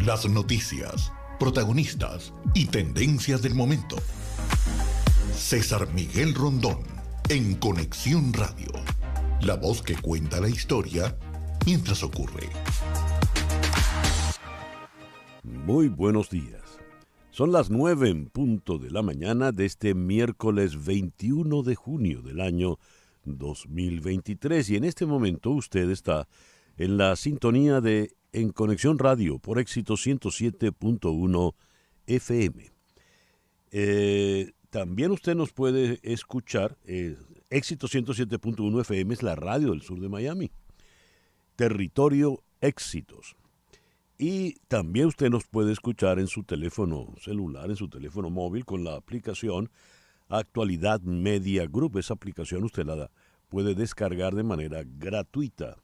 Las noticias, protagonistas y tendencias del momento. César Miguel Rondón, en Conexión Radio. La voz que cuenta la historia mientras ocurre. Muy buenos días. Son las 9 en punto de la mañana de este miércoles 21 de junio del año 2023 y en este momento usted está en la sintonía de En Conexión Radio por Éxito 107.1 FM. También usted nos puede escuchar, Éxito 107.1 FM es la radio del sur de Miami, Territorio Éxitos. Y también usted nos puede escuchar en su teléfono celular, en su teléfono móvil, con la aplicación Actualidad Media Group. Esa aplicación usted la puede descargar de manera gratuita.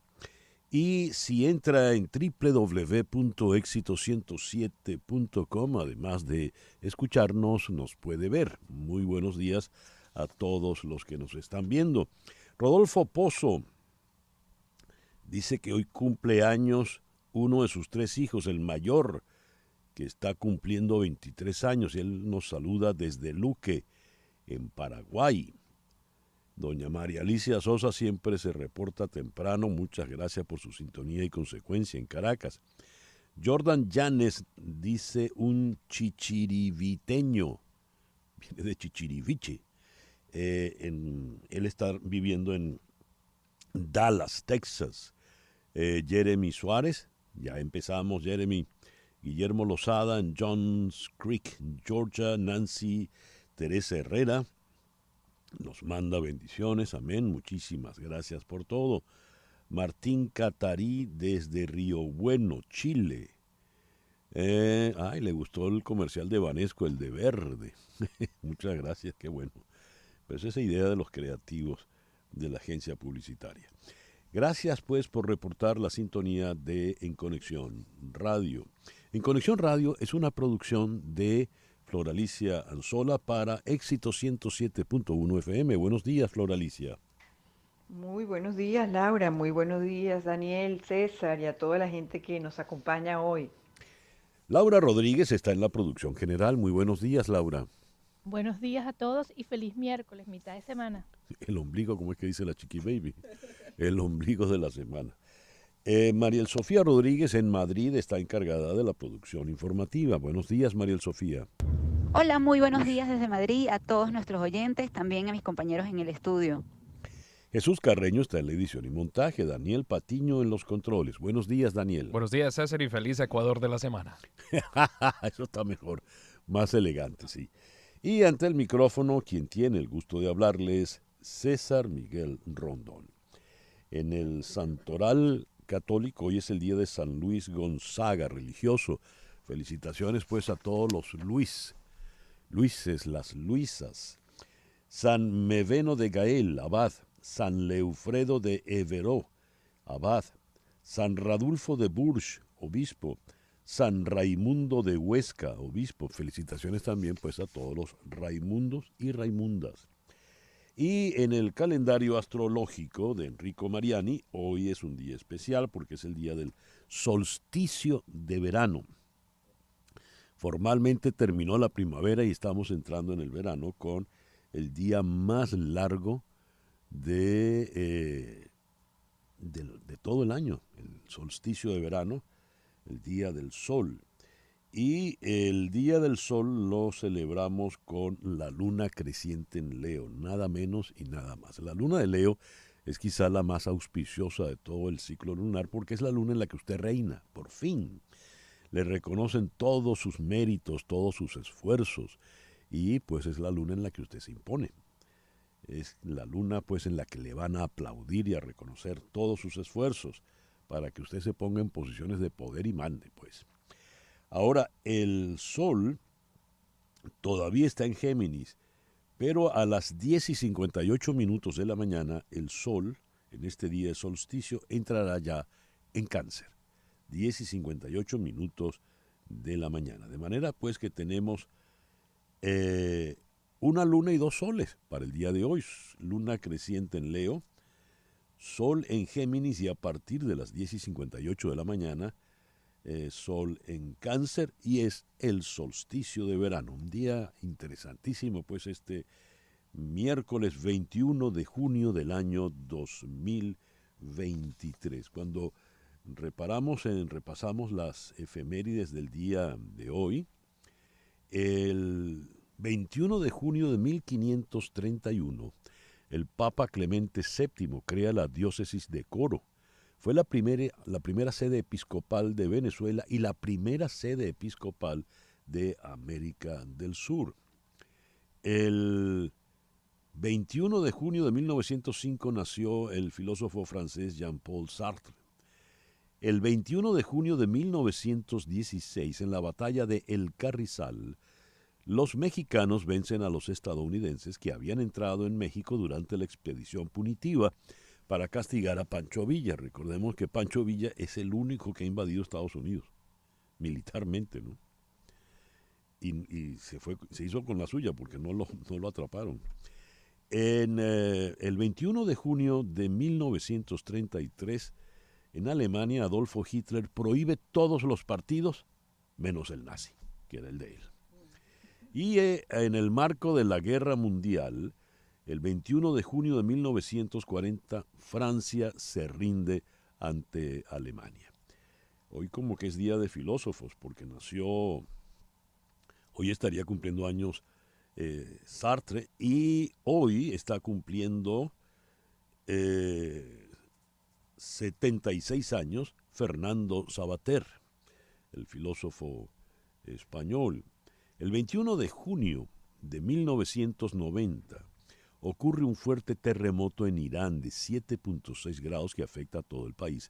Y si entra en www.exito107.com, además de escucharnos, nos puede ver. Muy buenos días a todos los que nos están viendo. Rodolfo Pozo dice que hoy cumple años uno de sus 3 hijos, el mayor, que está cumpliendo 23 años. Y él nos saluda desde Luque, en Paraguay. Doña María Alicia Sosa siempre se reporta temprano. Muchas gracias por su sintonía y consecuencia en Caracas. Jordan Llanes dice un chichiriviteño. Viene de Chichiriviche. Él está viviendo en Dallas, Texas. Jeremy Suárez. Ya empezamos, Jeremy. Guillermo Lozada en Johns Creek, Georgia. Nancy Teresa Herrera nos manda bendiciones, amén, muchísimas gracias por todo. Martín Catarí desde Río Bueno, Chile. Le gustó el comercial de Banesco, el de verde. Muchas gracias, qué bueno. Pues esa idea de los creativos de la agencia publicitaria. Gracias pues por reportar la sintonía de En Conexión Radio. En Conexión Radio es una producción de Floralicia Anzola para Éxito 107.1 FM. Buenos días, Floralicia. Muy buenos días, Laura. Muy buenos días, Daniel, César y a toda la gente que nos acompaña hoy. Laura Rodríguez está en la producción general. Muy buenos días, Laura. Buenos días a todos y feliz miércoles, mitad de semana. El ombligo, como es que dice la Chiqui Baby, el ombligo de la semana. Mariel Sofía Rodríguez en Madrid está encargada de la producción informativa. Buenos días, Mariel Sofía. Hola, muy buenos días desde Madrid a todos nuestros oyentes, también a mis compañeros en el estudio. Jesús Carreño está en la edición y montaje, Daniel Patiño en los controles. Buenos días, Daniel. Buenos días, César, y feliz Ecuador de la semana. Eso está mejor, más elegante, sí. Y ante el micrófono, quien tiene el gusto de hablarles, César Miguel Rondón. En el Santoral Católico, hoy es el día de San Luis Gonzaga, religioso. Felicitaciones pues a todos los Luises, las Luisas. San Meveno de Gael, abad. San Leufredo de Everó, abad. San Radulfo de Bourges, obispo. San Raimundo de Huesca, obispo. Felicitaciones también pues a todos los Raimundos y Raimundas. Y en el calendario astrológico de Enrico Mariani, hoy es un día especial porque es el día del solsticio de verano. Formalmente terminó la primavera y estamos entrando en el verano con el día más largo de todo el año, el solsticio de verano, el día del sol. Y el día del sol lo celebramos con la luna creciente en Leo, nada menos y nada más. La luna de Leo es quizá la más auspiciosa de todo el ciclo lunar porque es la luna en la que usted reina, por fin. Le reconocen todos sus méritos, todos sus esfuerzos y pues es la luna en la que usted se impone. Es la luna pues en la que le van a aplaudir y a reconocer todos sus esfuerzos para que usted se ponga en posiciones de poder y mande pues. Ahora el sol todavía está en Géminis, pero a las 10:58 de la mañana el sol, en este día de solsticio, entrará ya en Cáncer. 10:58 de la mañana. De manera pues que tenemos una luna y 2 soles para el día de hoy. Luna creciente en Leo, sol en Géminis y a partir de las 10:58 de la mañana Sol en Cáncer y es el solsticio de verano. Un día interesantísimo, pues este miércoles 21 de junio del año 2023. Cuando repasamos las efemérides del día de hoy, el 21 de junio de 1531, el Papa Clemente VII crea la diócesis de Coro. Fue la primera sede episcopal de Venezuela y la primera sede episcopal de América del Sur. El 21 de junio de 1905 nació el filósofo francés Jean-Paul Sartre. El 21 de junio de 1916, en la batalla de El Carrizal, los mexicanos vencen a los estadounidenses que habían entrado en México durante la expedición punitiva para castigar a Pancho Villa. Recordemos que Pancho Villa es el único que ha invadido Estados Unidos, militarmente, ¿no? Y se hizo con la suya porque no lo atraparon. El 21 de junio de 1933, en Alemania, Adolfo Hitler prohíbe todos los partidos, menos el nazi, que era el de él. Y en el marco de la Guerra Mundial, el 21 de junio de 1940, Francia se rinde ante Alemania. Hoy como que es día de filósofos, porque hoy estaría cumpliendo años Sartre, y hoy está cumpliendo 76 años Fernando Savater, el filósofo español. El 21 de junio de 1990 ocurre un fuerte terremoto en Irán de 7.6 grados que afecta a todo el país,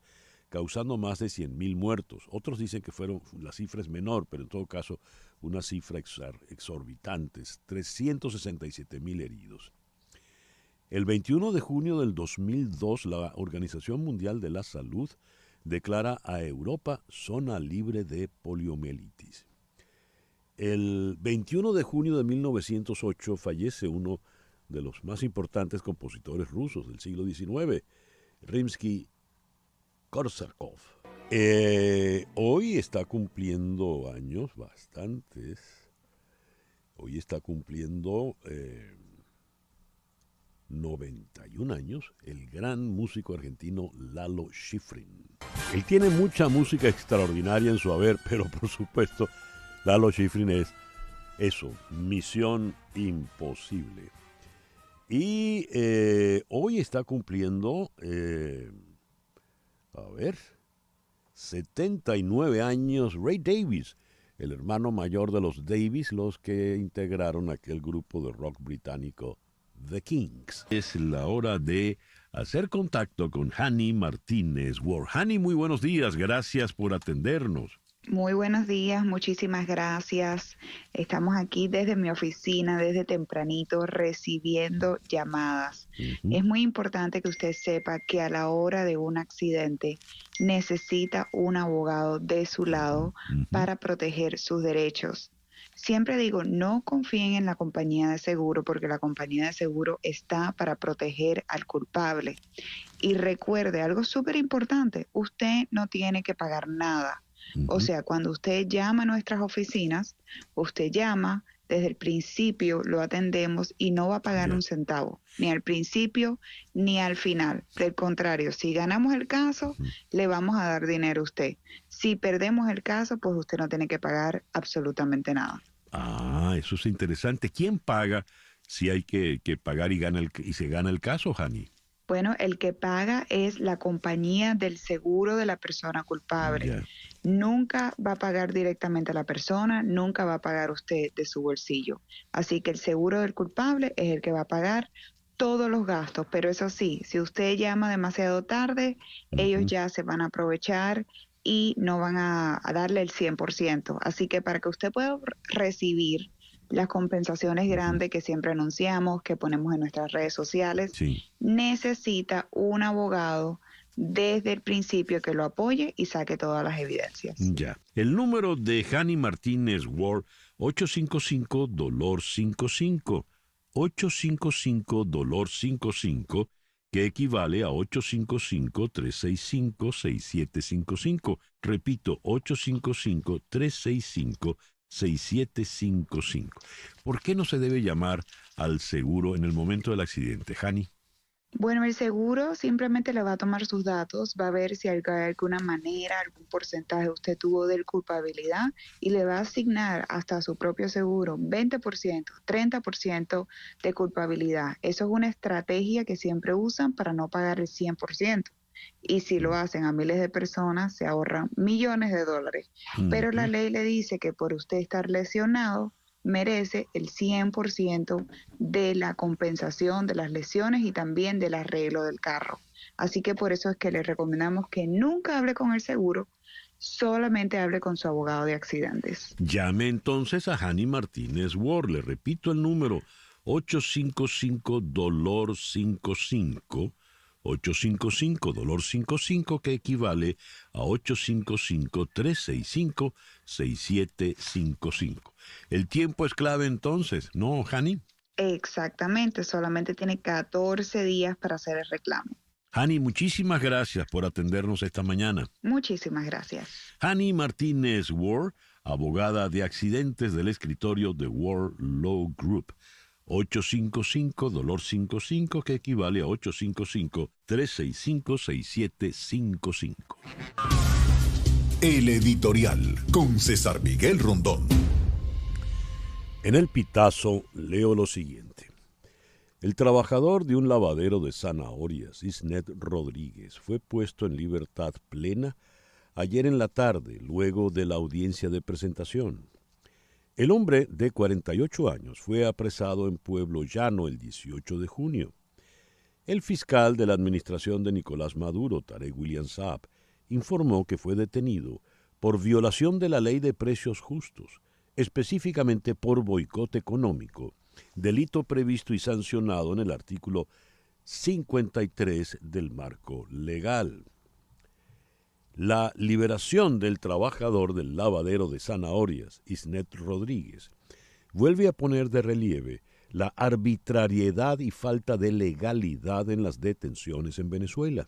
causando más de 100.000 muertos. Otros dicen que la cifra es menor, pero en todo caso una cifra exorbitante, 367.000 heridos. El 21 de junio del 2002, la Organización Mundial de la Salud declara a Europa zona libre de poliomielitis. El 21 de junio de 1908 fallece uno de los más importantes compositores rusos del siglo XIX, Rimsky-Korsakov. Hoy está cumpliendo años bastantes. Hoy está cumpliendo 91 años el gran músico argentino Lalo Schifrin. Él tiene mucha música extraordinaria en su haber, pero por supuesto Lalo Schifrin es eso, Misión Imposible. Y hoy está cumpliendo, 79 años Ray Davies, el hermano mayor de los Davies, los que integraron aquel grupo de rock británico The Kings. Es la hora de hacer contacto con Hani Martínez Ward. Hani, muy buenos días, gracias por atendernos. Muy buenos días, muchísimas gracias. Estamos aquí desde mi oficina, desde tempranito, recibiendo llamadas. Es muy importante que usted sepa que a la hora de un accidente necesita un abogado de su lado para proteger sus derechos. Siempre digo, no confíen en la compañía de seguro porque la compañía de seguro está para proteger al culpable. Y recuerde algo súper importante, usted no tiene que pagar nada. O sea, cuando usted llama a nuestras oficinas, usted llama, desde el principio lo atendemos y no va a pagar un centavo, ni al principio ni al final. Del contrario, si ganamos el caso, le vamos a dar dinero a usted. Si perdemos el caso, pues usted no tiene que pagar absolutamente nada. Ah, eso es interesante. ¿Quién paga si hay que pagar y se gana el caso, Hani? Bueno, el que paga es la compañía del seguro de la persona culpable. Nunca va a pagar directamente a la persona, nunca va a pagar usted de su bolsillo. Así que el seguro del culpable es el que va a pagar todos los gastos. Pero eso sí, si usted llama demasiado tarde, ellos ya se van a aprovechar y no van a darle el 100%. Así que para que usted pueda recibir las compensaciones grandes que siempre anunciamos, que ponemos en nuestras redes sociales, necesita un abogado desde el principio que lo apoye y saque todas las evidencias. Ya. El número de Hani Martínez Ward, 855-DOLOR-55, 855-DOLOR-55, que equivale a 855-365-6755. Repito, 855-365-6755. ¿Por qué no se debe llamar al seguro en el momento del accidente, Hani? Bueno, el seguro simplemente le va a tomar sus datos, va a ver si hay alguna manera, algún porcentaje usted tuvo de culpabilidad y le va a asignar hasta su propio seguro 20%, 30% de culpabilidad. Eso es una estrategia que siempre usan para no pagar el 100%. Y si lo hacen a miles de personas, se ahorran millones de dólares. Pero la ley le dice que por usted estar lesionado, merece el 100% de la compensación de las lesiones y también del arreglo del carro. Así que por eso es que le recomendamos que nunca hable con el seguro, solamente hable con su abogado de accidentes. Llame entonces a Hani Martínez Ward. Le repito el número: 855-DOLOR55. 855-DOLOR55, que equivale a 855-365-6755. El tiempo es clave entonces, ¿no, Hani? Exactamente, solamente tiene 14 días para hacer el reclamo. Hani, muchísimas gracias por atendernos esta mañana. Muchísimas gracias. Hani Martínez Ward, abogada de accidentes del escritorio de Ward Law Group. 855-DOLOR55, que equivale a 855-365-6755. El editorial con César Miguel Rondón. En el pitazo leo lo siguiente. El trabajador de un lavadero de zanahorias, Isnet Rodríguez, fue puesto en libertad plena ayer en la tarde, luego de la audiencia de presentación. El hombre de 48 años fue apresado en Pueblo Llano el 18 de junio. El fiscal de la administración de Nicolás Maduro, Tarek William Saab, informó que fue detenido por violación de la ley de precios justos, específicamente por boicot económico, delito previsto y sancionado en el artículo 53 del marco legal. La liberación del trabajador del lavadero de zanahorias, Isnet Rodríguez, vuelve a poner de relieve la arbitrariedad y falta de legalidad en las detenciones en Venezuela.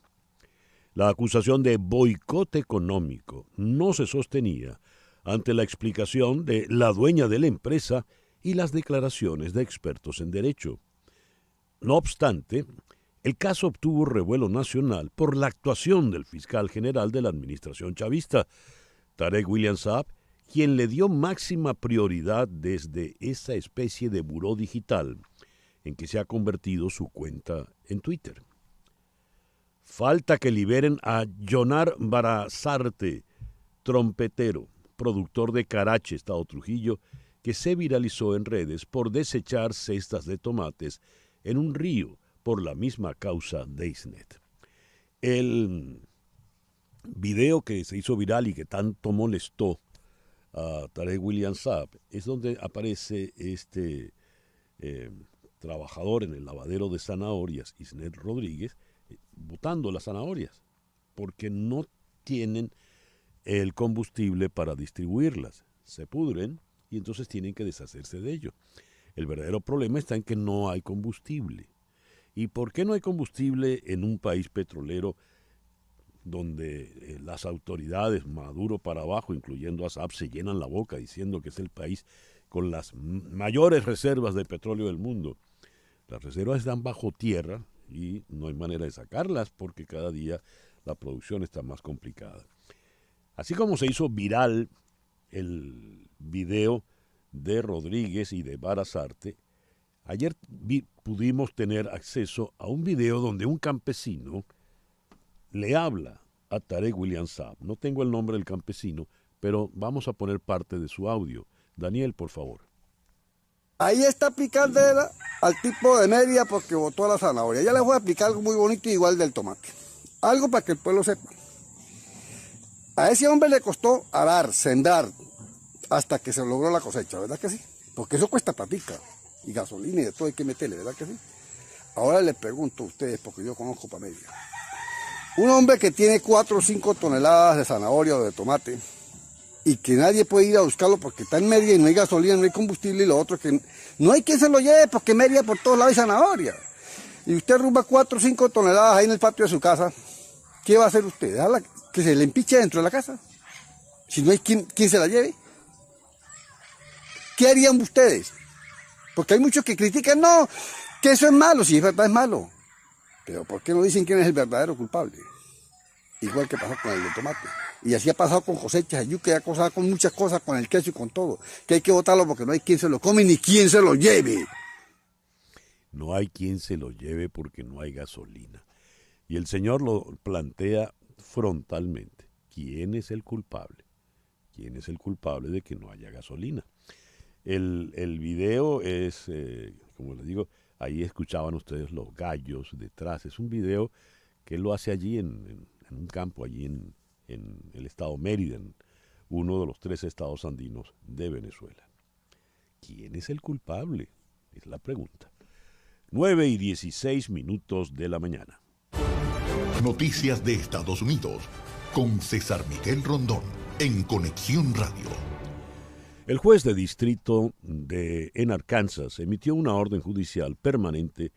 La acusación de boicot económico no se sostenía ante la explicación de la dueña de la empresa y las declaraciones de expertos en derecho. No obstante, el caso obtuvo revuelo nacional por la actuación del fiscal general de la administración chavista, Tarek William Saab, quien le dio máxima prioridad desde esa especie de buró digital en que se ha convertido su cuenta en Twitter. Falta que liberen a Yonar Barazarte, trompetero, productor de Carache, Estado Trujillo, que se viralizó en redes por desechar cestas de tomates en un río por la misma causa de Isnet. El video que se hizo viral y que tanto molestó a Tarek William Saab es donde aparece este trabajador en el lavadero de zanahorias, Isnet Rodríguez, botando las zanahorias porque no tienen el combustible para distribuirlas. Se pudren y entonces tienen que deshacerse de ello. El verdadero problema está en que no hay combustible. ¿Y por qué no hay combustible en un país petrolero donde las autoridades, Maduro para abajo, incluyendo a Saab, se llenan la boca diciendo que es el país con las mayores reservas de petróleo del mundo? Las reservas están bajo tierra y no hay manera de sacarlas porque cada día la producción está más complicada. Así como se hizo viral el video de Rodríguez y de Barazarte, ayer pudimos tener acceso a un video donde un campesino le habla a Tarek William Saab. No tengo el nombre del campesino, pero vamos a poner parte de su audio. Daniel, por favor. Ahí está picandela al tipo de media porque botó a la zanahoria. Ya les voy a explicar algo muy bonito igual del tomate. Algo para que el pueblo sepa. A ese hombre le costó arar, sembrar, hasta que se logró la cosecha, ¿verdad que sí? Porque eso cuesta platica. Y gasolina y de todo hay que meterle, ¿verdad que sí? Ahora les pregunto a ustedes, porque yo conozco para media. Un hombre que tiene 4 o 5 toneladas de zanahoria o de tomate y que nadie puede ir a buscarlo porque está en media y no hay gasolina, no hay combustible, y lo otro es que no hay quien se lo lleve porque media por todos lados hay zanahoria. y usted rumba 4 o 5 toneladas ahí en el patio de su casa, ¿qué va a hacer usted? ¿Dejarla que se le empiche dentro de la casa? Si no hay quien se la lleve. ¿Qué harían ustedes? Porque hay muchos que critican, no, que eso es malo, si es verdad es malo. Pero ¿por qué no dicen quién es el verdadero culpable? Igual que pasó con el de tomate. Y así ha pasado con cosechas de yuca, ha pasado con muchas cosas, con el queso y con todo. Que hay que botarlo porque no hay quien se lo come ni quien se lo lleve. No hay quien se lo lleve porque no hay gasolina. Y el Señor lo plantea frontalmente. ¿Quién es el culpable? ¿Quién es el culpable de que no haya gasolina? El video es, como les digo, ahí escuchaban ustedes los gallos detrás. Es un video que él lo hace allí en un campo, allí en el estado Mérida, uno de los 3 estados andinos de Venezuela. ¿Quién es el culpable? Es la pregunta. 9:16 de la mañana. Noticias de Estados Unidos con César Miguel Rondón en Conexión Radio. El juez de distrito en Arkansas emitió una orden judicial permanente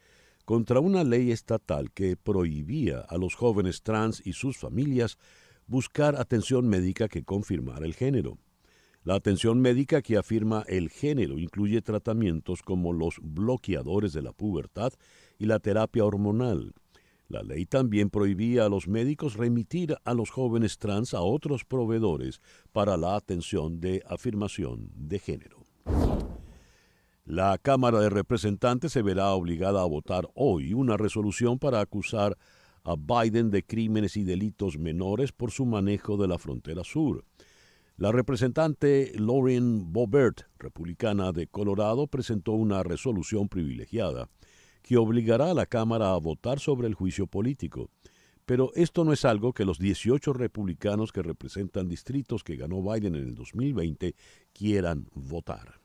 contra una ley estatal que prohibía a los jóvenes trans y sus familias buscar atención médica que confirmara el género. La atención médica que afirma el género incluye tratamientos como los bloqueadores de la pubertad y la terapia hormonal. La ley también prohibía a los médicos remitir a los jóvenes trans a otros proveedores para la atención de afirmación de género. La Cámara de Representantes se verá obligada a votar hoy una resolución para acusar a Biden de crímenes y delitos menores por su manejo de la frontera sur. La representante Lauren Boebert, republicana de Colorado, presentó una resolución privilegiada que obligará a la Cámara a votar sobre el juicio político. Pero esto no es algo que los 18 republicanos que representan distritos que ganó Biden en el 2020 quieran votar.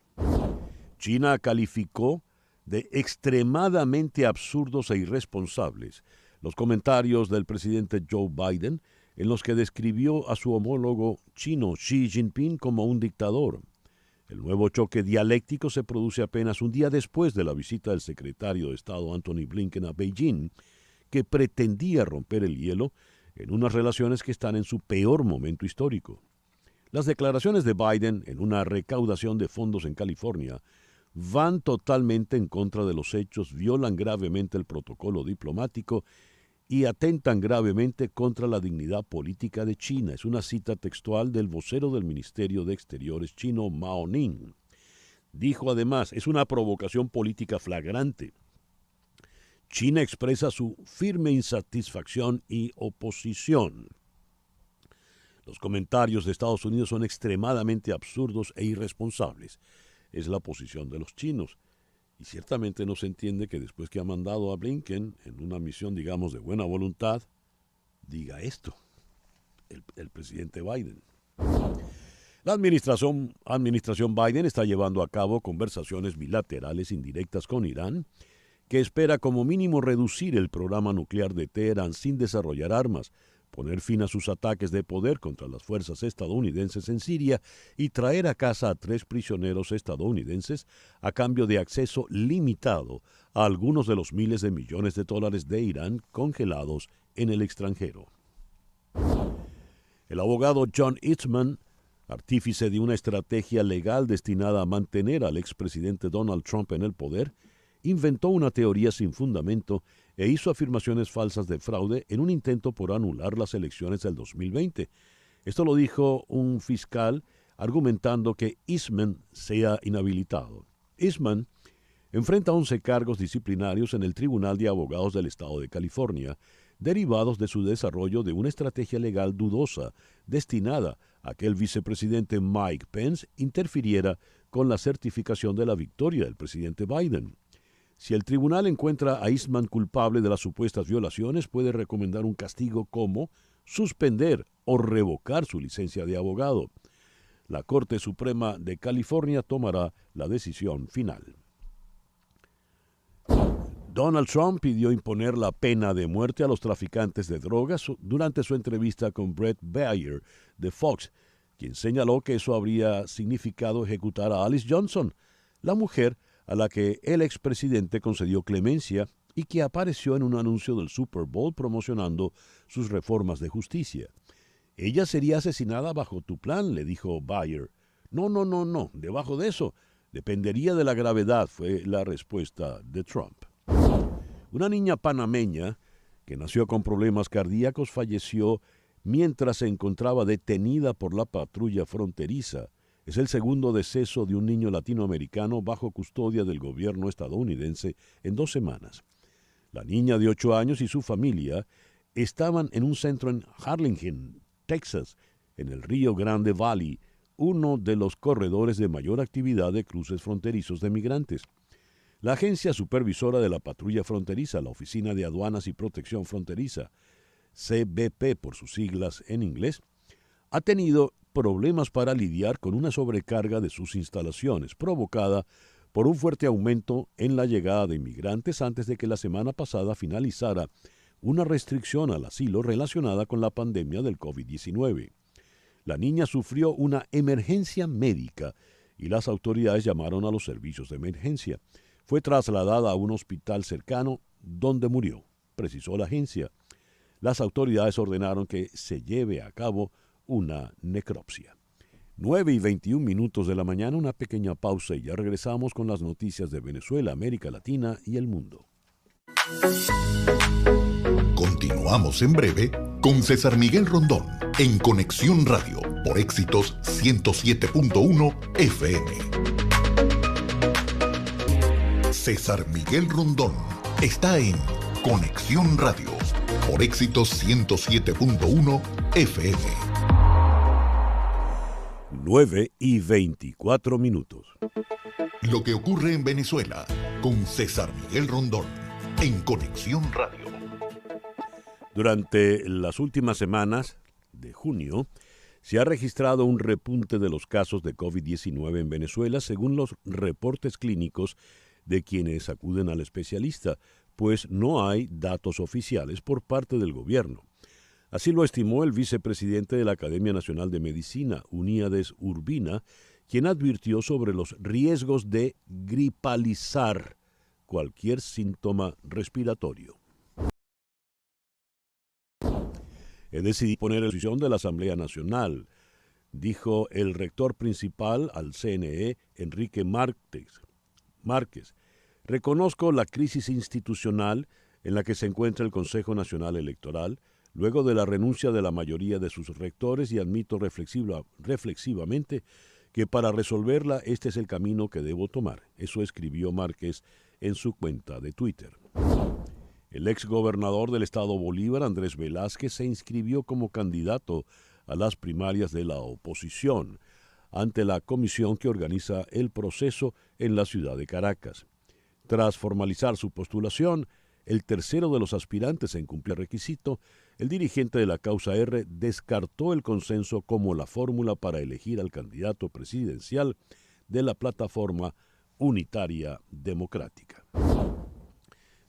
China calificó de extremadamente absurdos e irresponsables los comentarios del presidente Joe Biden en los que describió a su homólogo chino Xi Jinping como un dictador. El nuevo choque dialéctico se produce apenas un día después de la visita del secretario de Estado Antony Blinken a Beijing, que pretendía romper el hielo en unas relaciones que están en su peor momento histórico. Las declaraciones de Biden en una recaudación de fondos en California van totalmente en contra de los hechos, violan gravemente el protocolo diplomático y atentan gravemente contra la dignidad política de China. Es una cita textual del vocero del Ministerio de Exteriores chino, Mao Ning. Dijo además, es una provocación política flagrante. China expresa su firme insatisfacción y oposición. Los comentarios de Estados Unidos son extremadamente absurdos e irresponsables. Es la posición de los chinos. Y ciertamente no se entiende que después que ha mandado a Blinken en una misión, digamos, de buena voluntad, diga esto, el presidente Biden. La administración Biden está llevando a cabo conversaciones bilaterales indirectas con Irán, que espera como mínimo reducir el programa nuclear de Teherán sin desarrollar armas, poner fin a sus ataques de poder contra las fuerzas estadounidenses en Siria y traer a casa a 3 prisioneros estadounidenses a cambio de acceso limitado a algunos de los miles de millones de dólares de Irán congelados en el extranjero. El abogado John Eastman, artífice de una estrategia legal destinada a mantener al expresidente Donald Trump en el poder, inventó una teoría sin fundamento e hizo afirmaciones falsas de fraude en un intento por anular las elecciones del 2020. Esto lo dijo un fiscal argumentando que Eastman sea inhabilitado. Eastman enfrenta 11 cargos disciplinarios en el Tribunal de Abogados del Estado de California, derivados de su desarrollo de una estrategia legal dudosa destinada a que el vicepresidente Mike Pence interfiriera con la certificación de la victoria del presidente Biden. Si el tribunal encuentra a Eastman culpable de las supuestas violaciones, puede recomendar un castigo como suspender o revocar su licencia de abogado. La Corte Suprema de California tomará la decisión final. Donald Trump pidió imponer la pena de muerte a los traficantes de drogas durante su entrevista con Bret Baier de Fox, quien señaló que eso habría significado ejecutar a Alice Johnson, la mujer a la que el expresidente concedió clemencia y que apareció en un anuncio del Super Bowl promocionando sus reformas de justicia. Ella sería asesinada bajo tu plan, le dijo Bayer. No, debajo de eso. Dependería de la gravedad, fue la respuesta de Trump. Una niña panameña que nació con problemas cardíacos falleció mientras se encontraba detenida por la patrulla fronteriza. Es el segundo deceso de un niño latinoamericano bajo custodia del gobierno estadounidense en 2 semanas. La niña de 8 años y su familia estaban en un centro en Harlingen, Texas, en el Rio Grande Valley, uno de los corredores de mayor actividad de cruces fronterizos de migrantes. La agencia supervisora de la patrulla fronteriza, la Oficina de Aduanas y Protección Fronteriza, CBP por sus siglas en inglés, ha tenido problemas para lidiar con una sobrecarga de sus instalaciones, provocada por un fuerte aumento en la llegada de inmigrantes antes de que la semana pasada finalizara una restricción al asilo relacionada con la pandemia del COVID-19. La niña sufrió una emergencia médica y las autoridades llamaron a los servicios de emergencia. Fue trasladada a un hospital cercano donde murió, precisó la agencia. Las autoridades ordenaron que se lleve a cabo una necropsia. 9:21 de la mañana, una pequeña pausa y ya regresamos con las noticias de Venezuela, América Latina y el mundo. Continuamos en breve con César Miguel Rondón en Conexión Radio por Éxitos 107.1 FM. César Miguel Rondón está en Conexión Radio por Éxitos 107.1 FM. 9:24. Lo que ocurre en Venezuela con César Miguel Rondón en Conexión Radio. Durante las últimas semanas de junio, se ha registrado un repunte de los casos de COVID-19 en Venezuela, según los reportes clínicos de quienes acuden al especialista, pues no hay datos oficiales por parte del gobierno. Así lo estimó el vicepresidente de la Academia Nacional de Medicina, Uníades Urbina, quien advirtió sobre los riesgos de gripalizar cualquier síntoma respiratorio. He decidido poner a disposición de la Asamblea Nacional, dijo el rector principal al CNE, Enrique Márquez. Reconozco la crisis institucional en la que se encuentra el Consejo Nacional Electoral, luego de la renuncia de la mayoría de sus rectores, y admito reflexivamente que para resolverla este es el camino que debo tomar. Eso escribió Márquez en su cuenta de Twitter. El exgobernador del estado Bolívar, Andrés Velázquez, se inscribió como candidato a las primarias de la oposición ante la comisión que organiza el proceso en la ciudad de Caracas. Tras formalizar su postulación, el tercero de los aspirantes en cumplir el requisito, el dirigente de la Causa R descartó el consenso como la fórmula para elegir al candidato presidencial de la plataforma unitaria democrática.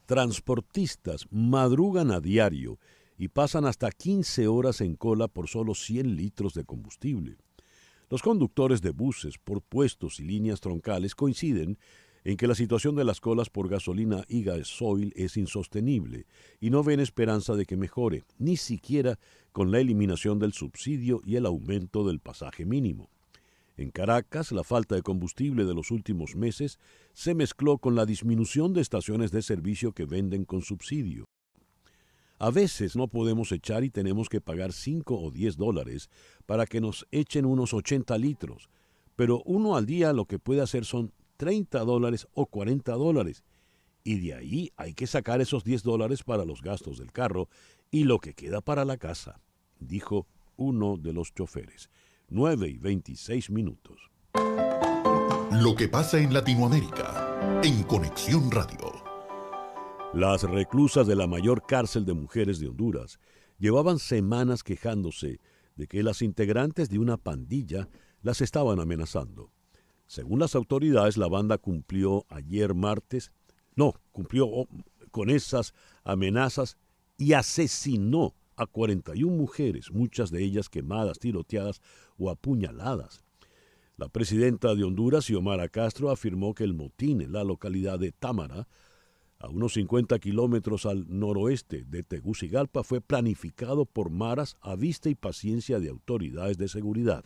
Transportistas madrugan a diario y pasan hasta 15 horas en cola por solo 100 litros de combustible. Los conductores de buses por puestos y líneas troncales coinciden en que la situación de las colas por gasolina y gasoil es insostenible y no ven esperanza de que mejore, ni siquiera con la eliminación del subsidio y el aumento del pasaje mínimo. En Caracas, la falta de combustible de los últimos meses se mezcló con la disminución de estaciones de servicio que venden con subsidio. A veces no podemos echar y tenemos que pagar $5 o $10 para que nos echen unos 80 litros, pero uno al día lo que puede hacer son $30 o $40, y de ahí hay que sacar esos $10 para los gastos del carro y lo que queda para la casa, dijo uno de los choferes. 9:26. Lo que pasa en Latinoamérica, en Conexión Radio. Las reclusas de la mayor cárcel de mujeres de Honduras llevaban semanas quejándose de que las integrantes de una pandilla las estaban amenazando. Según las autoridades, la banda cumplió con esas amenazas y asesinó a 41 mujeres, muchas de ellas quemadas, tiroteadas o apuñaladas. La presidenta de Honduras, Xiomara Castro, afirmó que el motín en la localidad de Támara a unos 50 kilómetros al noroeste de Tegucigalpa, fue planificado por maras a vista y paciencia de autoridades de seguridad.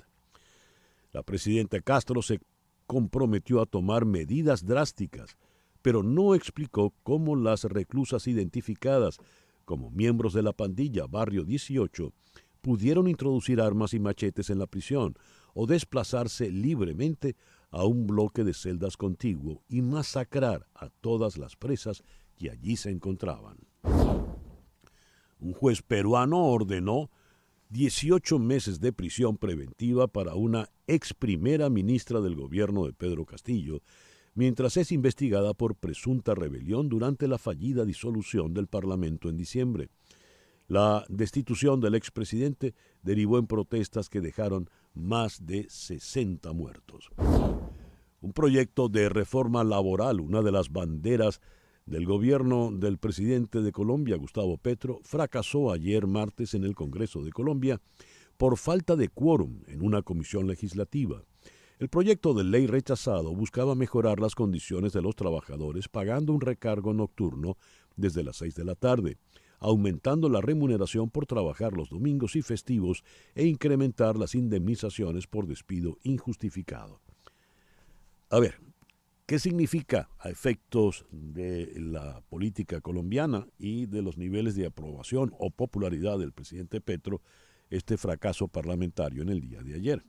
La presidenta Castro se comprometió a tomar medidas drásticas, pero no explicó cómo las reclusas identificadas como miembros de la pandilla Barrio 18 pudieron introducir armas y machetes en la prisión o desplazarse libremente a un bloque de celdas contiguo y masacrar a todas las presas que allí se encontraban. Un juez peruano ordenó 18 meses de prisión preventiva para una ex primera ministra del gobierno de Pedro Castillo, mientras es investigada por presunta rebelión durante la fallida disolución del Parlamento en diciembre. La destitución del expresidente derivó en protestas que dejaron más de 60 muertos. Un proyecto de reforma laboral, una de las banderas del gobierno del presidente de Colombia, Gustavo Petro, fracasó ayer martes en el Congreso de Colombia por falta de quórum en una comisión legislativa. El proyecto de ley rechazado buscaba mejorar las condiciones de los trabajadores pagando un recargo nocturno desde las 6 de la tarde, aumentando la remuneración por trabajar los domingos y festivos e incrementar las indemnizaciones por despido injustificado. A ver, ¿qué significa a efectos de la política colombiana y de los niveles de aprobación o popularidad del presidente Petro este fracaso parlamentario en el día de ayer?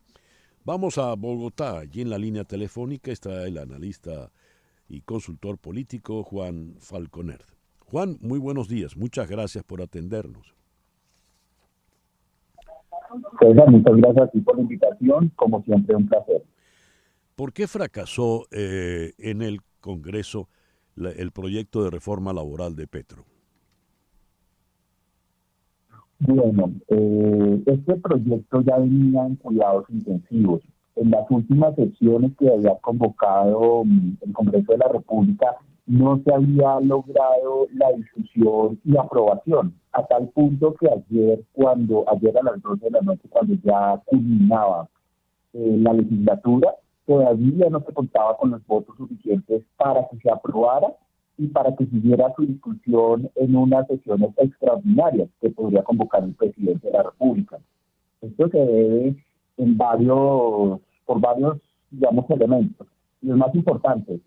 Vamos a Bogotá. Allí en la línea telefónica está el analista y consultor político Juan Falconer. Juan, muy buenos días. Muchas gracias por atendernos. César, muchas gracias a ti por la invitación. Como siempre, un placer. ¿Por qué fracasó en el Congreso el proyecto de reforma laboral de Petro? Bueno, este proyecto ya venía en cuidados intensivos. En las últimas sesiones que había convocado el Congreso de la República no se había logrado la discusión y aprobación, a tal punto que ayer a las 12 de la noche, cuando ya culminaba la legislatura, todavía no se contaba con los votos suficientes para que se aprobara y para que siguiera su discusión en unas sesiones extraordinarias que podría convocar el presidente de la República. Esto se debe por varios, digamos, elementos. Y el más importante,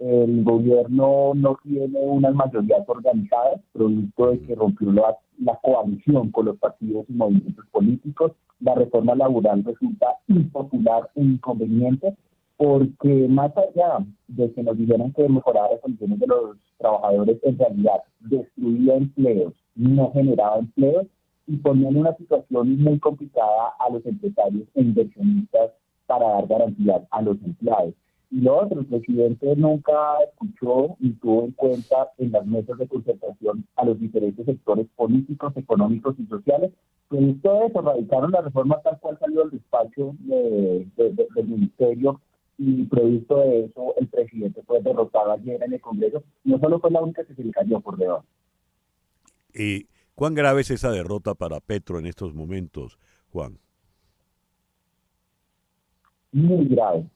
el gobierno no tiene unas mayorías organizadas, producto de que rompió la coalición con los partidos y movimientos políticos. La reforma laboral resulta impopular e inconveniente porque más allá de que nos dijeran que mejorar las condiciones de los trabajadores, en realidad destruía empleos, no generaba empleos y ponía en una situación muy complicada a los empresarios e inversionistas para dar garantía a los empleados. Y lo otro, el presidente nunca escuchó ni tuvo en cuenta en las mesas de concertación a los diferentes sectores políticos, económicos y sociales. Producto de eso, radicaron la reforma tal cual salió del despacho del ministerio, y producto de eso el presidente fue derrotado ayer en el Congreso. No solo fue la única que se le cayó por debajo. ¿Y cuán grave es esa derrota para Petro en estos momentos, Juan? Muy grave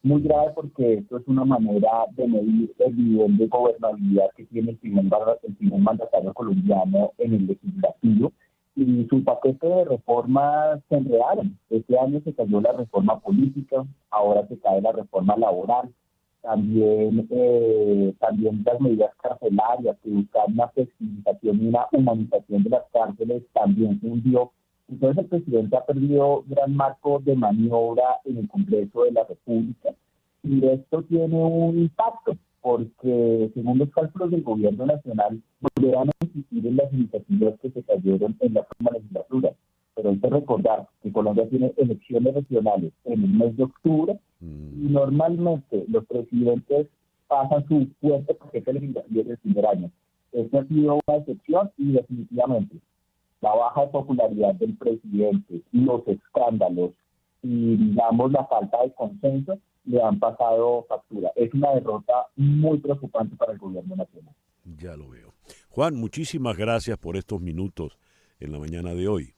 porque esto es una manera de medir el nivel de gobernabilidad que tiene el primer mandatario colombiano en el legislativo, y su paquete de reformas se enredaron. Este año se cayó la reforma política, ahora se cae la reforma laboral, también las medidas carcelarias que buscan una flexibilización y una humanización de las cárceles también se hundió. Entonces el presidente ha perdido gran marco de maniobra en el Congreso de la República, y esto tiene un impacto porque, según los cálculos del gobierno nacional, volverán a insistir en las iniciativas que se cayeron en la última legislatura. Pero hay que recordar que Colombia tiene elecciones regionales en el mes de octubre y normalmente los presidentes pasan su fuerte paquete legislativo del primer año. Esta ha sido una excepción y definitivamente la baja de popularidad del presidente, los escándalos y, digamos, la falta de consenso le han pasado factura. Es una derrota muy preocupante para el gobierno nacional. Ya lo veo. Juan, muchísimas gracias por estos minutos en la mañana de hoy.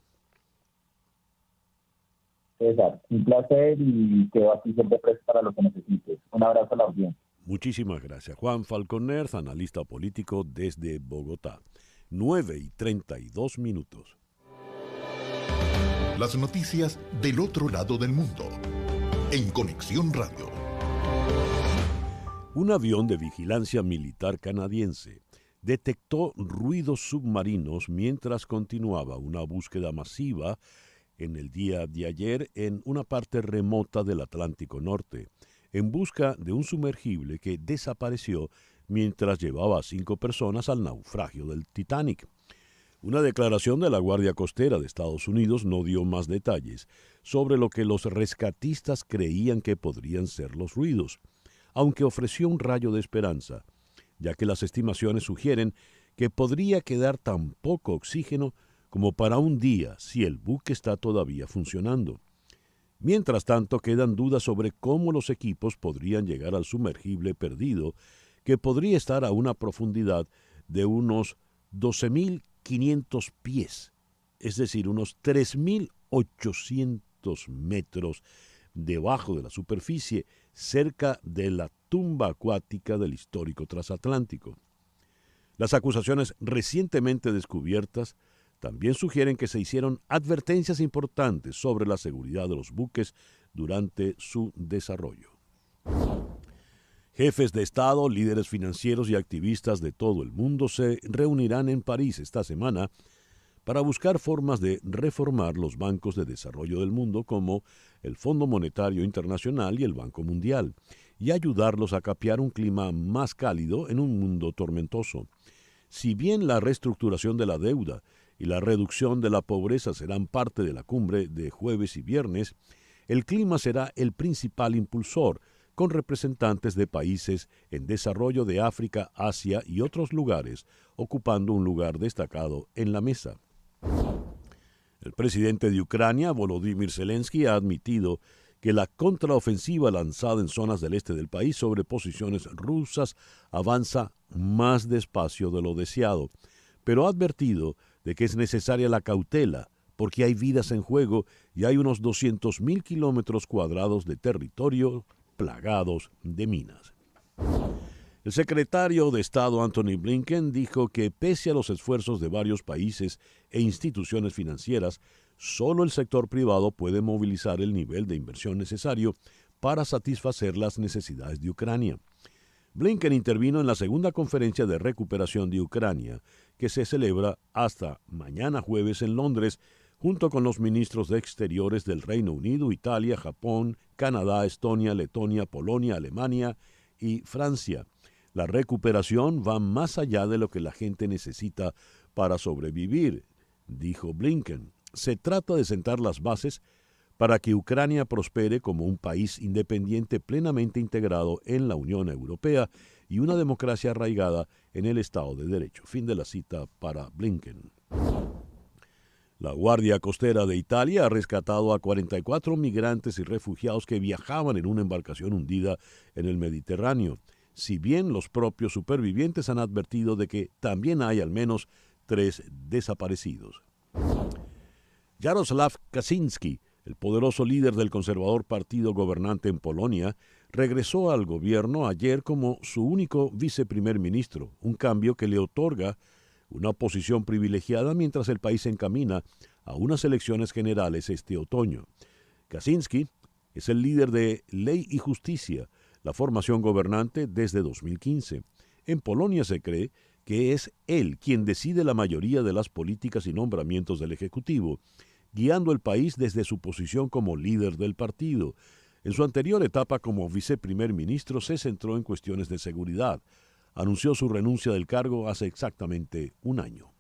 César, un placer y quedo aquí siempre presto para lo que necesites. Un abrazo a la audiencia. Muchísimas gracias. Juan Falconer, analista político desde Bogotá. 9:32. Las noticias del otro lado del mundo. En Conexión Radio. Un avión de vigilancia militar canadiense detectó ruidos submarinos mientras continuaba una búsqueda masiva en el día de ayer en una parte remota del Atlántico Norte, en busca de un sumergible que desapareció mientras llevaba a 5 personas al naufragio del Titanic. Una declaración de la Guardia Costera de Estados Unidos no dio más detalles sobre lo que los rescatistas creían que podrían ser los ruidos, aunque ofreció un rayo de esperanza, ya que las estimaciones sugieren que podría quedar tan poco oxígeno como para un día si el buque está todavía funcionando. Mientras tanto, quedan dudas sobre cómo los equipos podrían llegar al sumergible perdido, que podría estar a una profundidad de unos 12.500 pies, es decir, unos 3.800 metros debajo de la superficie, cerca de la tumba acuática del histórico transatlántico. Las acusaciones recientemente descubiertas también sugieren que se hicieron advertencias importantes sobre la seguridad de los buques durante su desarrollo. Jefes de Estado, líderes financieros y activistas de todo el mundo se reunirán en París esta semana para buscar formas de reformar los bancos de desarrollo del mundo como el Fondo Monetario Internacional y el Banco Mundial, y ayudarlos a capear un clima más cálido en un mundo tormentoso. Si bien la reestructuración de la deuda y la reducción de la pobreza serán parte de la cumbre de jueves y viernes, el clima será el principal impulsor, con representantes de países en desarrollo de África, Asia y otros lugares, ocupando un lugar destacado en la mesa. El presidente de Ucrania, Volodymyr Zelensky, ha admitido que la contraofensiva lanzada en zonas del este del país sobre posiciones rusas avanza más despacio de lo deseado, pero ha advertido de que es necesaria la cautela porque hay vidas en juego y hay unos 200.000 kilómetros cuadrados de territorio plagados de minas. El secretario de Estado Antony Blinken dijo que pese a los esfuerzos de varios países e instituciones financieras, solo el sector privado puede movilizar el nivel de inversión necesario para satisfacer las necesidades de Ucrania. Blinken intervino en la segunda conferencia de recuperación de Ucrania, que se celebra hasta mañana jueves en Londres, junto con los ministros de Exteriores del Reino Unido, Italia, Japón, Canadá, Estonia, Letonia, Polonia, Alemania y Francia. La recuperación va más allá de lo que la gente necesita para sobrevivir, dijo Blinken. Se trata de sentar las bases para que Ucrania prospere como un país independiente plenamente integrado en la Unión Europea y una democracia arraigada en el Estado de Derecho. Fin de la cita para Blinken. La Guardia Costera de Italia ha rescatado a 44 migrantes y refugiados que viajaban en una embarcación hundida en el Mediterráneo, si bien los propios supervivientes han advertido de que también hay al menos 3 desaparecidos. Jarosław Kaczyński, el poderoso líder del conservador partido gobernante en Polonia, regresó al gobierno ayer como su único viceprimer ministro, un cambio que le otorga una posición privilegiada mientras el país se encamina a unas elecciones generales este otoño. Kaczyński es el líder de Ley y Justicia, la formación gobernante desde 2015. En Polonia se cree que es él quien decide la mayoría de las políticas y nombramientos del Ejecutivo, guiando el país desde su posición como líder del partido. En su anterior etapa como viceprimer ministro se centró en cuestiones de seguridad. Anunció su renuncia del cargo hace exactamente un año.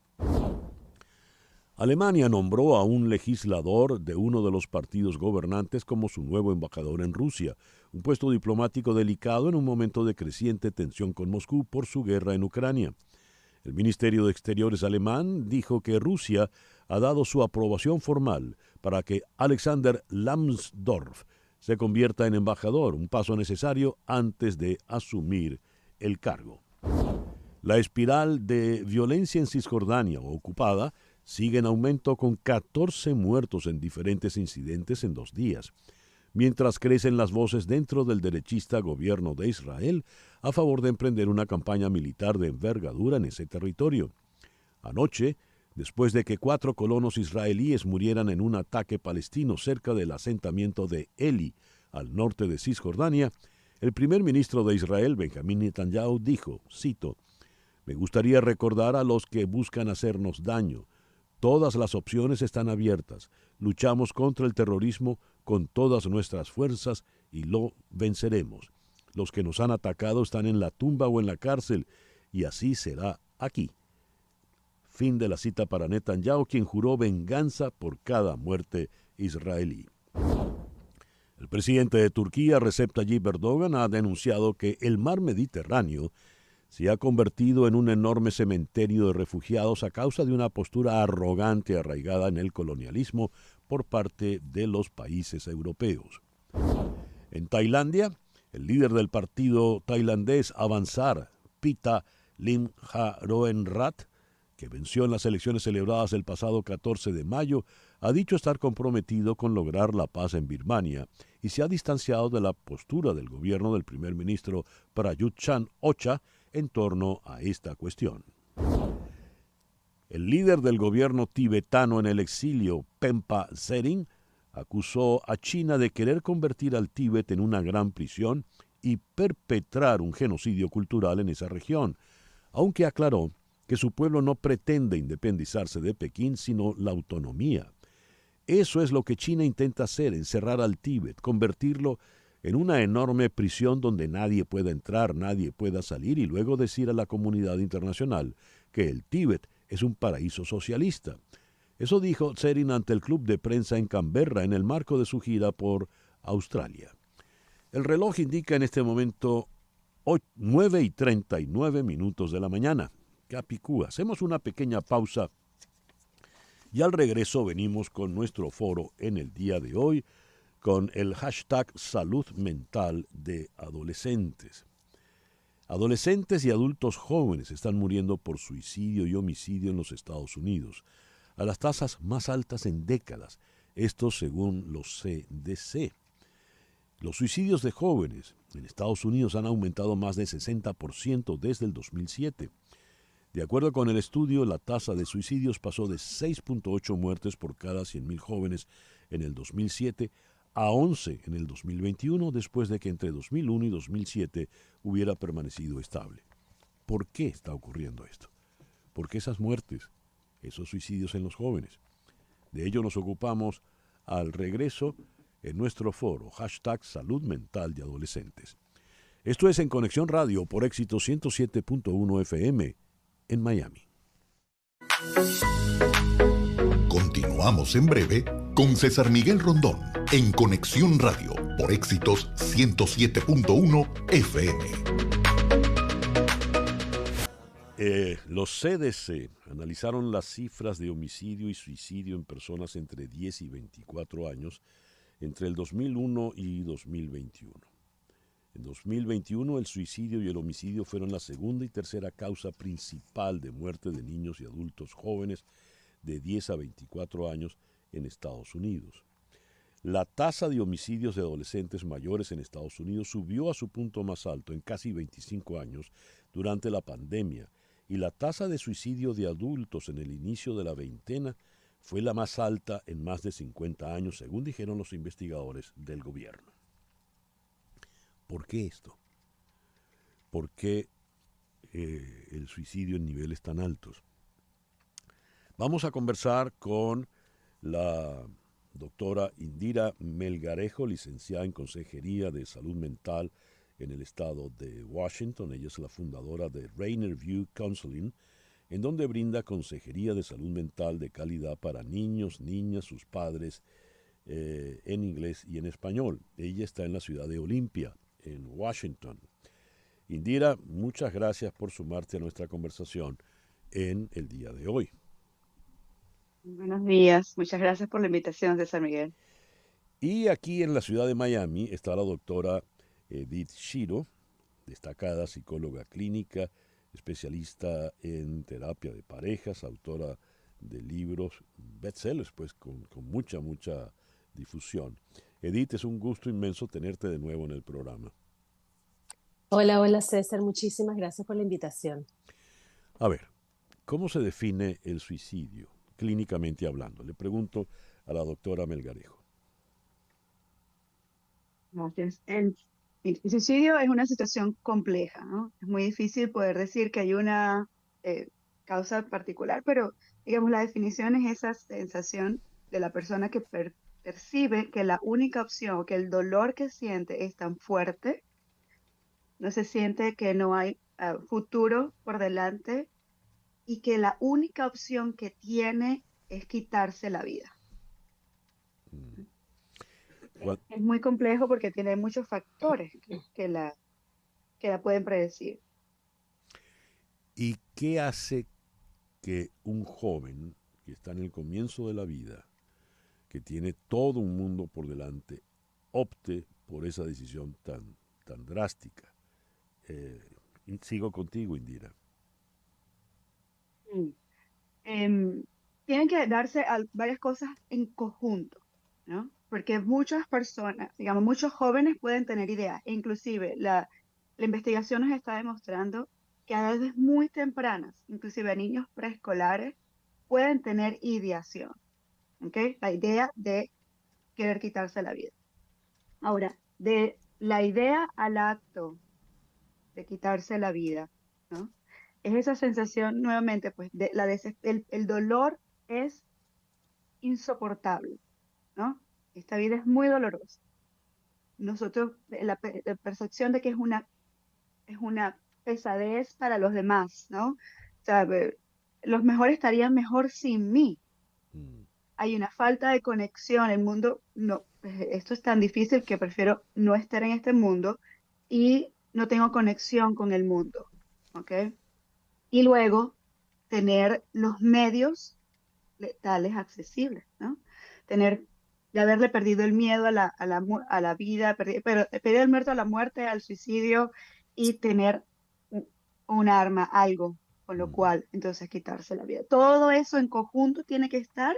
Alemania nombró a un legislador de uno de los partidos gobernantes como su nuevo embajador en Rusia, un puesto diplomático delicado en un momento de creciente tensión con Moscú por su guerra en Ucrania. El Ministerio de Exteriores alemán dijo que Rusia ha dado su aprobación formal para que Alexander Lambsdorff se convierta en embajador, un paso necesario antes de asumir el cargo. La espiral de violencia en Cisjordania ocupada sigue en aumento con 14 muertos en diferentes incidentes en 2 días. mientras crecen las voces dentro del derechista gobierno de Israel a favor de emprender una campaña militar de envergadura en ese territorio. Anoche, después de que 4 colonos israelíes murieran en un ataque palestino cerca del asentamiento de Eli, al norte de Cisjordania, el primer ministro de Israel, Benjamín Netanyahu, dijo, cito, «Me gustaría recordar a los que buscan hacernos daño. Todas las opciones están abiertas. Luchamos contra el terrorismo con todas nuestras fuerzas y lo venceremos. Los que nos han atacado están en la tumba o en la cárcel, y así será aquí». Fin de la cita para Netanyahu, quien juró venganza por cada muerte israelí. El presidente de Turquía, Recep Tayyip Erdogan, ha denunciado que el mar Mediterráneo se ha convertido en un enorme cementerio de refugiados a causa de una postura arrogante arraigada en el colonialismo por parte de los países europeos. En Tailandia, el líder del partido tailandés Avanzar, Pita Limjaroenrat, que venció en las elecciones celebradas el pasado 14 de mayo, ha dicho estar comprometido con lograr la paz en Birmania y se ha distanciado de la postura del gobierno del primer ministro Prayut Chan-ocha en torno a esta cuestión. El líder del gobierno tibetano en el exilio, Pempa Tsering, acusó a China de querer convertir al Tíbet en una gran prisión y perpetrar un genocidio cultural en esa región, aunque aclaró que su pueblo no pretende independizarse de Pekín, sino la autonomía. Eso es lo que China intenta hacer, encerrar al Tíbet, convertirlo en una enorme prisión donde nadie pueda entrar, nadie pueda salir, y luego decir a la comunidad internacional que el Tíbet es un paraíso socialista. Eso dijo Tsering ante el club de prensa en Canberra en el marco de su gira por Australia. El reloj indica en este momento 9:39 de la mañana. Capicúa. Hacemos una pequeña pausa y al regreso venimos con nuestro foro en el día de hoy con el hashtag Salud Mental de Adolescentes. Adolescentes y adultos jóvenes están muriendo por suicidio y homicidio en los Estados Unidos, a las tasas más altas en décadas, esto según los CDC. Los suicidios de jóvenes en Estados Unidos han aumentado más de 60% desde el 2007. De acuerdo con el estudio, la tasa de suicidios pasó de 6.8 muertes por cada 100.000 jóvenes en el 2007 a 11 en el 2021, después de que entre 2001 y 2007 hubiera permanecido estable. ¿Por qué está ocurriendo esto? ¿Por qué esas muertes, esos suicidios en los jóvenes? De ello nos ocupamos al regreso en nuestro foro, hashtag Salud Mental de Adolescentes. Esto es En Conexión Radio por Éxito 107.1 FM en Miami. Continuamos en breve con César Miguel Rondón en Conexión Radio por Éxitos 107.1 FM. Los CDC analizaron las cifras de homicidio y suicidio en personas entre 10 y 24 años entre el 2001 y 2021. En 2021, el suicidio y el homicidio fueron la segunda y tercera causa principal de muerte de niños y adultos jóvenes de 10 a 24 años en Estados Unidos. La tasa de homicidios de adolescentes mayores en Estados Unidos subió a su punto más alto en casi 25 años durante la pandemia, y la tasa de suicidio de adultos en el inicio de la veintena fue la más alta en más de 50 años, según dijeron los investigadores del gobierno. ¿Por qué esto? ¿Por qué el suicidio en niveles tan altos? Vamos a conversar con la doctora Indira Melgarejo, licenciada en Consejería de Salud Mental en el estado de Washington. Ella es la fundadora de Rainier View Counseling, en donde brinda consejería de salud mental de calidad para niños, niñas, sus padres, en inglés y en español. Ella está en la ciudad de Olympia, en Washington. Indira, muchas gracias por sumarte a nuestra conversación en el día de hoy. Buenos días, muchas gracias por la invitación, César Miguel. Y aquí en la ciudad de Miami está la doctora Edith Shiro, destacada psicóloga clínica, especialista en terapia de parejas, autora de libros bestsellers, pues con mucha difusión. Edith, es un gusto inmenso tenerte de nuevo en el programa. Hola, hola César, muchísimas gracias por la invitación. A ver, ¿cómo se define el suicidio, clínicamente hablando? Le pregunto a la doctora Melgarejo. Gracias. El suicidio es una situación compleja, ¿no? Es muy difícil poder decir que hay una eh, causa particular, pero digamos la definición es esa sensación de la persona que percibe que la única opción, que el dolor que siente es tan fuerte, no se siente que no hay futuro por delante y que la única opción que tiene es quitarse la vida. Es muy complejo porque tiene muchos factores que la pueden predecir. ¿Y qué hace que un joven que está en el comienzo de la vida, que tiene todo un mundo por delante, opte por esa decisión tan drástica? Sigo contigo, Indira. Mm. Tienen que darse varias cosas en conjunto, ¿no? Porque muchas personas, digamos, muchos jóvenes pueden tener ideas, e inclusive la investigación nos está demostrando que a edades muy tempranas, inclusive a niños preescolares, pueden tener ideación, ¿ok? La idea de querer quitarse la vida. Ahora, de la idea al acto de quitarse la vida, ¿no? Es esa sensación nuevamente, pues, el dolor es insoportable, ¿no? Esta vida es muy dolorosa. Nosotros, la percepción de que es una pesadez para los demás, ¿no? O sea, los mejores estarían mejor sin mí. Hay una falta de conexión, el mundo, no, esto es tan difícil que prefiero no estar en este mundo y no tengo conexión con el mundo, ¿ok? Y luego tener los medios letales accesibles, ¿no? De haberle perdido el miedo a la vida, perder el miedo a la muerte, al suicidio y tener un arma, algo, con lo cual entonces quitarse la vida. Todo eso en conjunto tiene que estar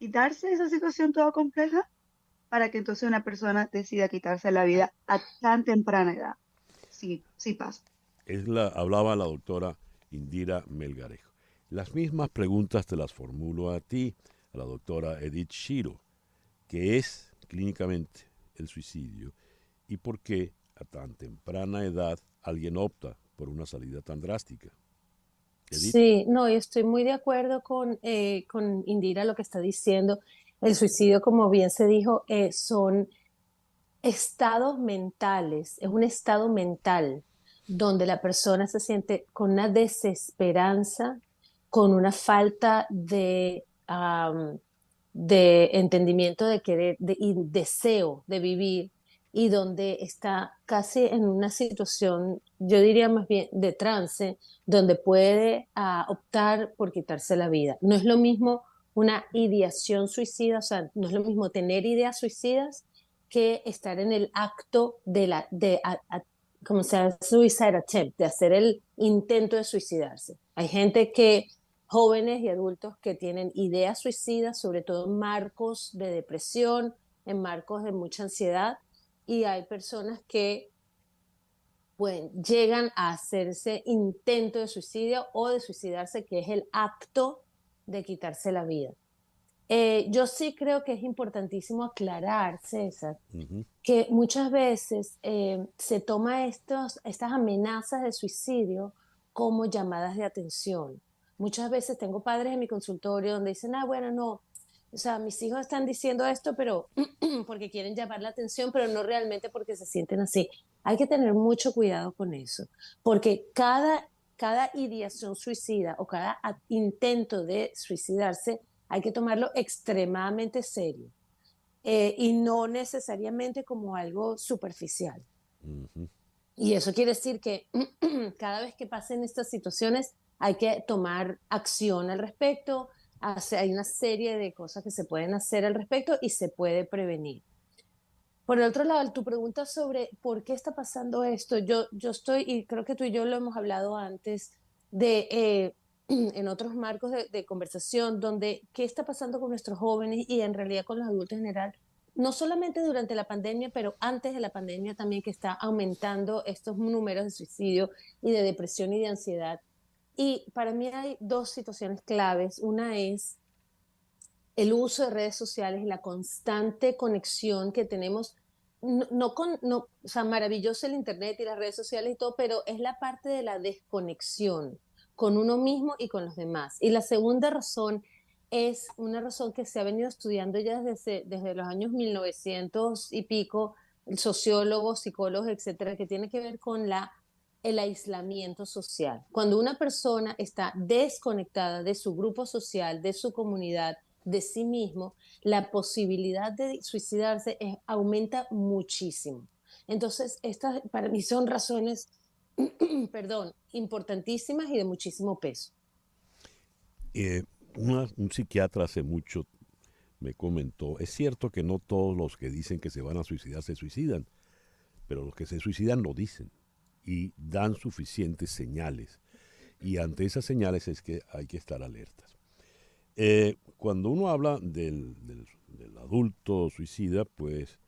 y darse esa situación toda compleja para que entonces una persona decida quitarse la vida a tan temprana edad. Sí, sí pasa. Hablaba la doctora Indira Melgarejo. Las mismas preguntas te las formulo a ti, a la doctora Edith Shiro. ¿Qué es clínicamente el suicidio y por qué a tan temprana edad alguien opta por una salida tan drástica? Edith. Sí, no, y estoy muy de acuerdo con Indira lo que está diciendo. El suicidio, como bien se dijo, son estados mentales, es un estado mental donde la persona se siente con una desesperanza, con una falta de entendimiento de querer y deseo de vivir y donde está casi en una situación, yo diría más bien de trance, donde puede optar por quitarse la vida. No es lo mismo una ideación suicida, o sea, no es lo mismo tener ideas suicidas que estar en el acto como se llama, suicide attempt, de hacer el intento de suicidarse. Hay gente jóvenes y adultos que tienen ideas suicidas, sobre todo en marcos de depresión, en marcos de mucha ansiedad, y hay personas que llegan a hacerse intento de suicidio o de suicidarse, que es el acto de quitarse la vida. Yo sí creo que es importantísimo aclarar, César, que muchas veces se toma estas amenazas de suicidio como llamadas de atención. Muchas veces tengo padres en mi consultorio donde dicen, bueno, no, o sea, mis hijos están diciendo esto, pero porque quieren llamar la atención, pero no realmente porque se sienten así. Hay que tener mucho cuidado con eso, porque cada ideación suicida o cada intento de suicidarse hay que tomarlo extremadamente serio y no necesariamente como algo superficial. Y eso quiere decir que cada vez que pasen estas situaciones hay que tomar acción al respecto. Hay una serie de cosas que se pueden hacer al respecto y se puede prevenir. Por el otro lado, tu pregunta sobre por qué está pasando esto, yo estoy, y creo que tú y yo lo hemos hablado antes, en otros marcos de conversación, donde qué está pasando con nuestros jóvenes y en realidad con los adultos en general, no solamente durante la pandemia, pero antes de la pandemia también, que está aumentando estos números de suicidio y de depresión y de ansiedad. Y para mí hay dos situaciones claves. Una es el uso de redes sociales y la constante conexión que tenemos. No, o sea, maravilloso el internet y las redes sociales y todo, pero es la parte de la desconexión con uno mismo y con los demás. Y la segunda razón es una razón que se ha venido estudiando ya desde los años 1900 y pico, sociólogos, psicólogos, etcétera, que tiene que ver con el aislamiento social. Cuando una persona está desconectada de su grupo social, de su comunidad, de sí mismo, la posibilidad de suicidarse aumenta muchísimo. Entonces, estas para mí son razones, perdón, importantísimas y de muchísimo peso. Eh, un psiquiatra hace mucho me comentó, es cierto que no todos los que dicen que se van a suicidar se suicidan, pero los que se suicidan lo dicen y dan suficientes señales. Y ante esas señales es que hay que estar alertas. Cuando uno habla del adulto suicida, pues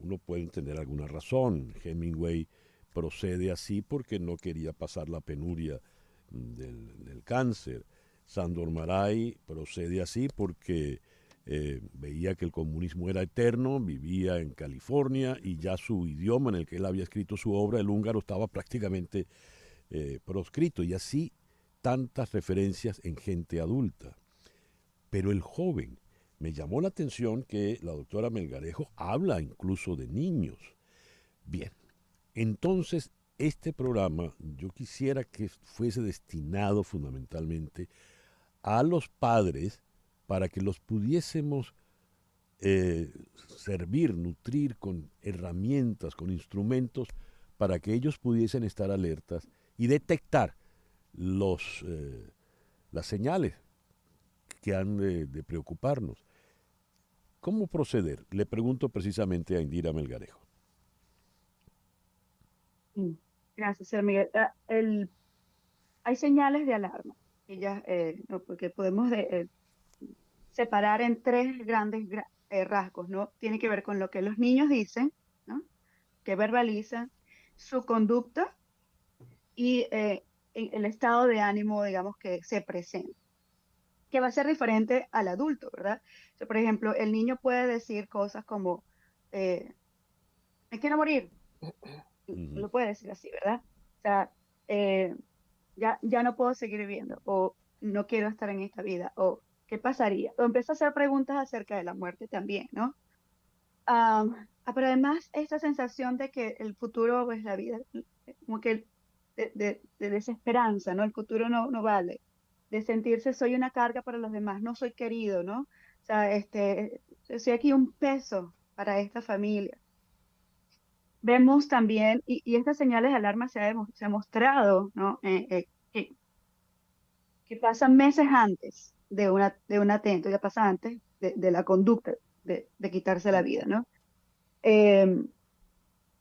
uno puede entender alguna razón. Hemingway procede así porque no quería pasar la penuria del cáncer. Sándor Márai procede así porque veía que el comunismo era eterno, vivía en California y ya su idioma en el que él había escrito su obra, el húngaro, estaba prácticamente proscrito. Y así tantas referencias en gente adulta. Pero el joven, me llamó la atención que la doctora Melgarejo habla incluso de niños. Bien, entonces este programa yo quisiera que fuese destinado fundamentalmente a los padres para que los pudiésemos servir, nutrir con herramientas, con instrumentos, para que ellos pudiesen estar alertas y detectar las señales que han de preocuparnos. ¿Cómo proceder? Le pregunto precisamente a Indira Melgarejo. Gracias, señor Miguel. Hay señales de alarma, ¿no? Porque podemos separar en tres grandes rasgos, ¿no? Tiene que ver con lo que los niños dicen, ¿no? Que verbalizan, su conducta y el estado de ánimo, digamos, que se presenta, que va a ser diferente al adulto, ¿verdad? O sea, por ejemplo, el niño puede decir cosas como, me quiero morir, lo puede decir así, ¿verdad? O sea, ya no puedo seguir viviendo, o no quiero estar en esta vida, o qué pasaría, o empieza a hacer preguntas acerca de la muerte también, ¿no? Pero además esta sensación de que el futuro, pues la vida, como que de desesperanza, ¿no? El futuro no vale, de sentirse soy una carga para los demás, no soy querido, ¿no? O sea, soy aquí un peso para esta familia. Vemos también, y estas señales de alarma se ha mostrado, ¿no? Que pasan meses antes de un atento, ya pasa antes de la conducta de quitarse la vida, ¿no?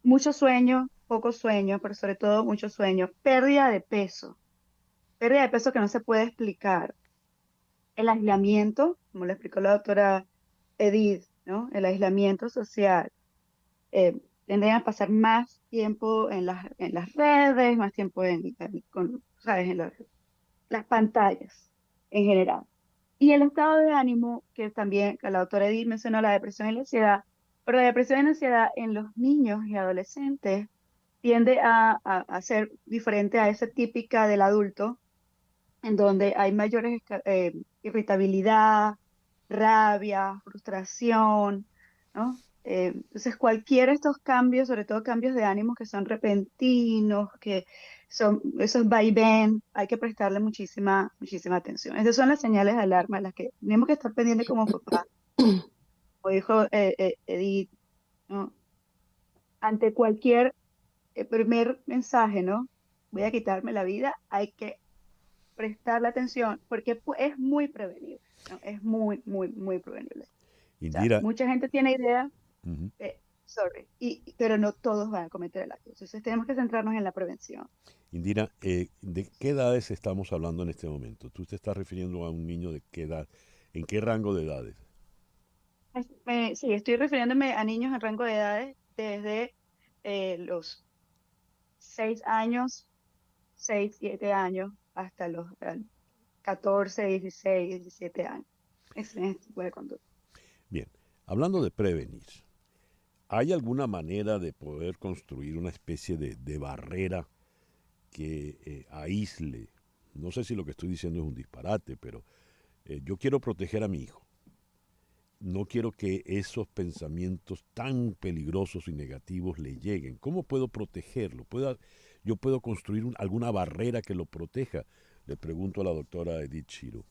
Mucho sueño, poco sueño, pero sobre todo mucho sueño, pérdida de peso que no se puede explicar, el aislamiento, como le explicó la doctora Edith, ¿no? El aislamiento social, tienden a pasar más tiempo en las redes, más tiempo ¿sabes? En las pantallas en general. Y el estado de ánimo, que también la doctora Edith mencionó, la depresión y la ansiedad, pero la depresión y la ansiedad en los niños y adolescentes tiende a ser diferente a esa típica del adulto, en donde hay mayores irritabilidad, rabia, frustración, ¿no? Entonces cualquiera de estos cambios, sobre todo cambios de ánimo que son repentinos, que son esos vaivén, hay que prestarle muchísima atención. Esas son las señales de alarma a las que tenemos que estar pendientes como papá, como dijo Edith, ¿no? Ante cualquier primer mensaje, ¿no? Voy a quitarme la vida, hay que prestarle atención porque es muy prevenible, ¿no? Es muy prevenible. Indira, O sea, mucha gente tiene idea, uh-huh. Pero no todos van a cometer el acto. Entonces tenemos que centrarnos en la prevención. Indira, ¿de qué edades estamos hablando en este momento? ¿Tú te estás refiriendo a un niño de qué edad? ¿En qué rango de edades? Sí, estoy refiriéndome a niños en rango de edades desde los 6 años, 6 7 años, hasta los 14, 16, 17 años. Ese tipo de conducta. Bien, hablando de prevenir, ¿hay alguna manera de poder construir una especie de barrera que aísle? No sé si lo que estoy diciendo es un disparate, pero yo quiero proteger a mi hijo. No quiero que esos pensamientos tan peligrosos y negativos le lleguen. ¿Cómo puedo protegerlo? ¿Yo puedo construir alguna barrera que lo proteja? Le pregunto a la doctora Edith Chiro.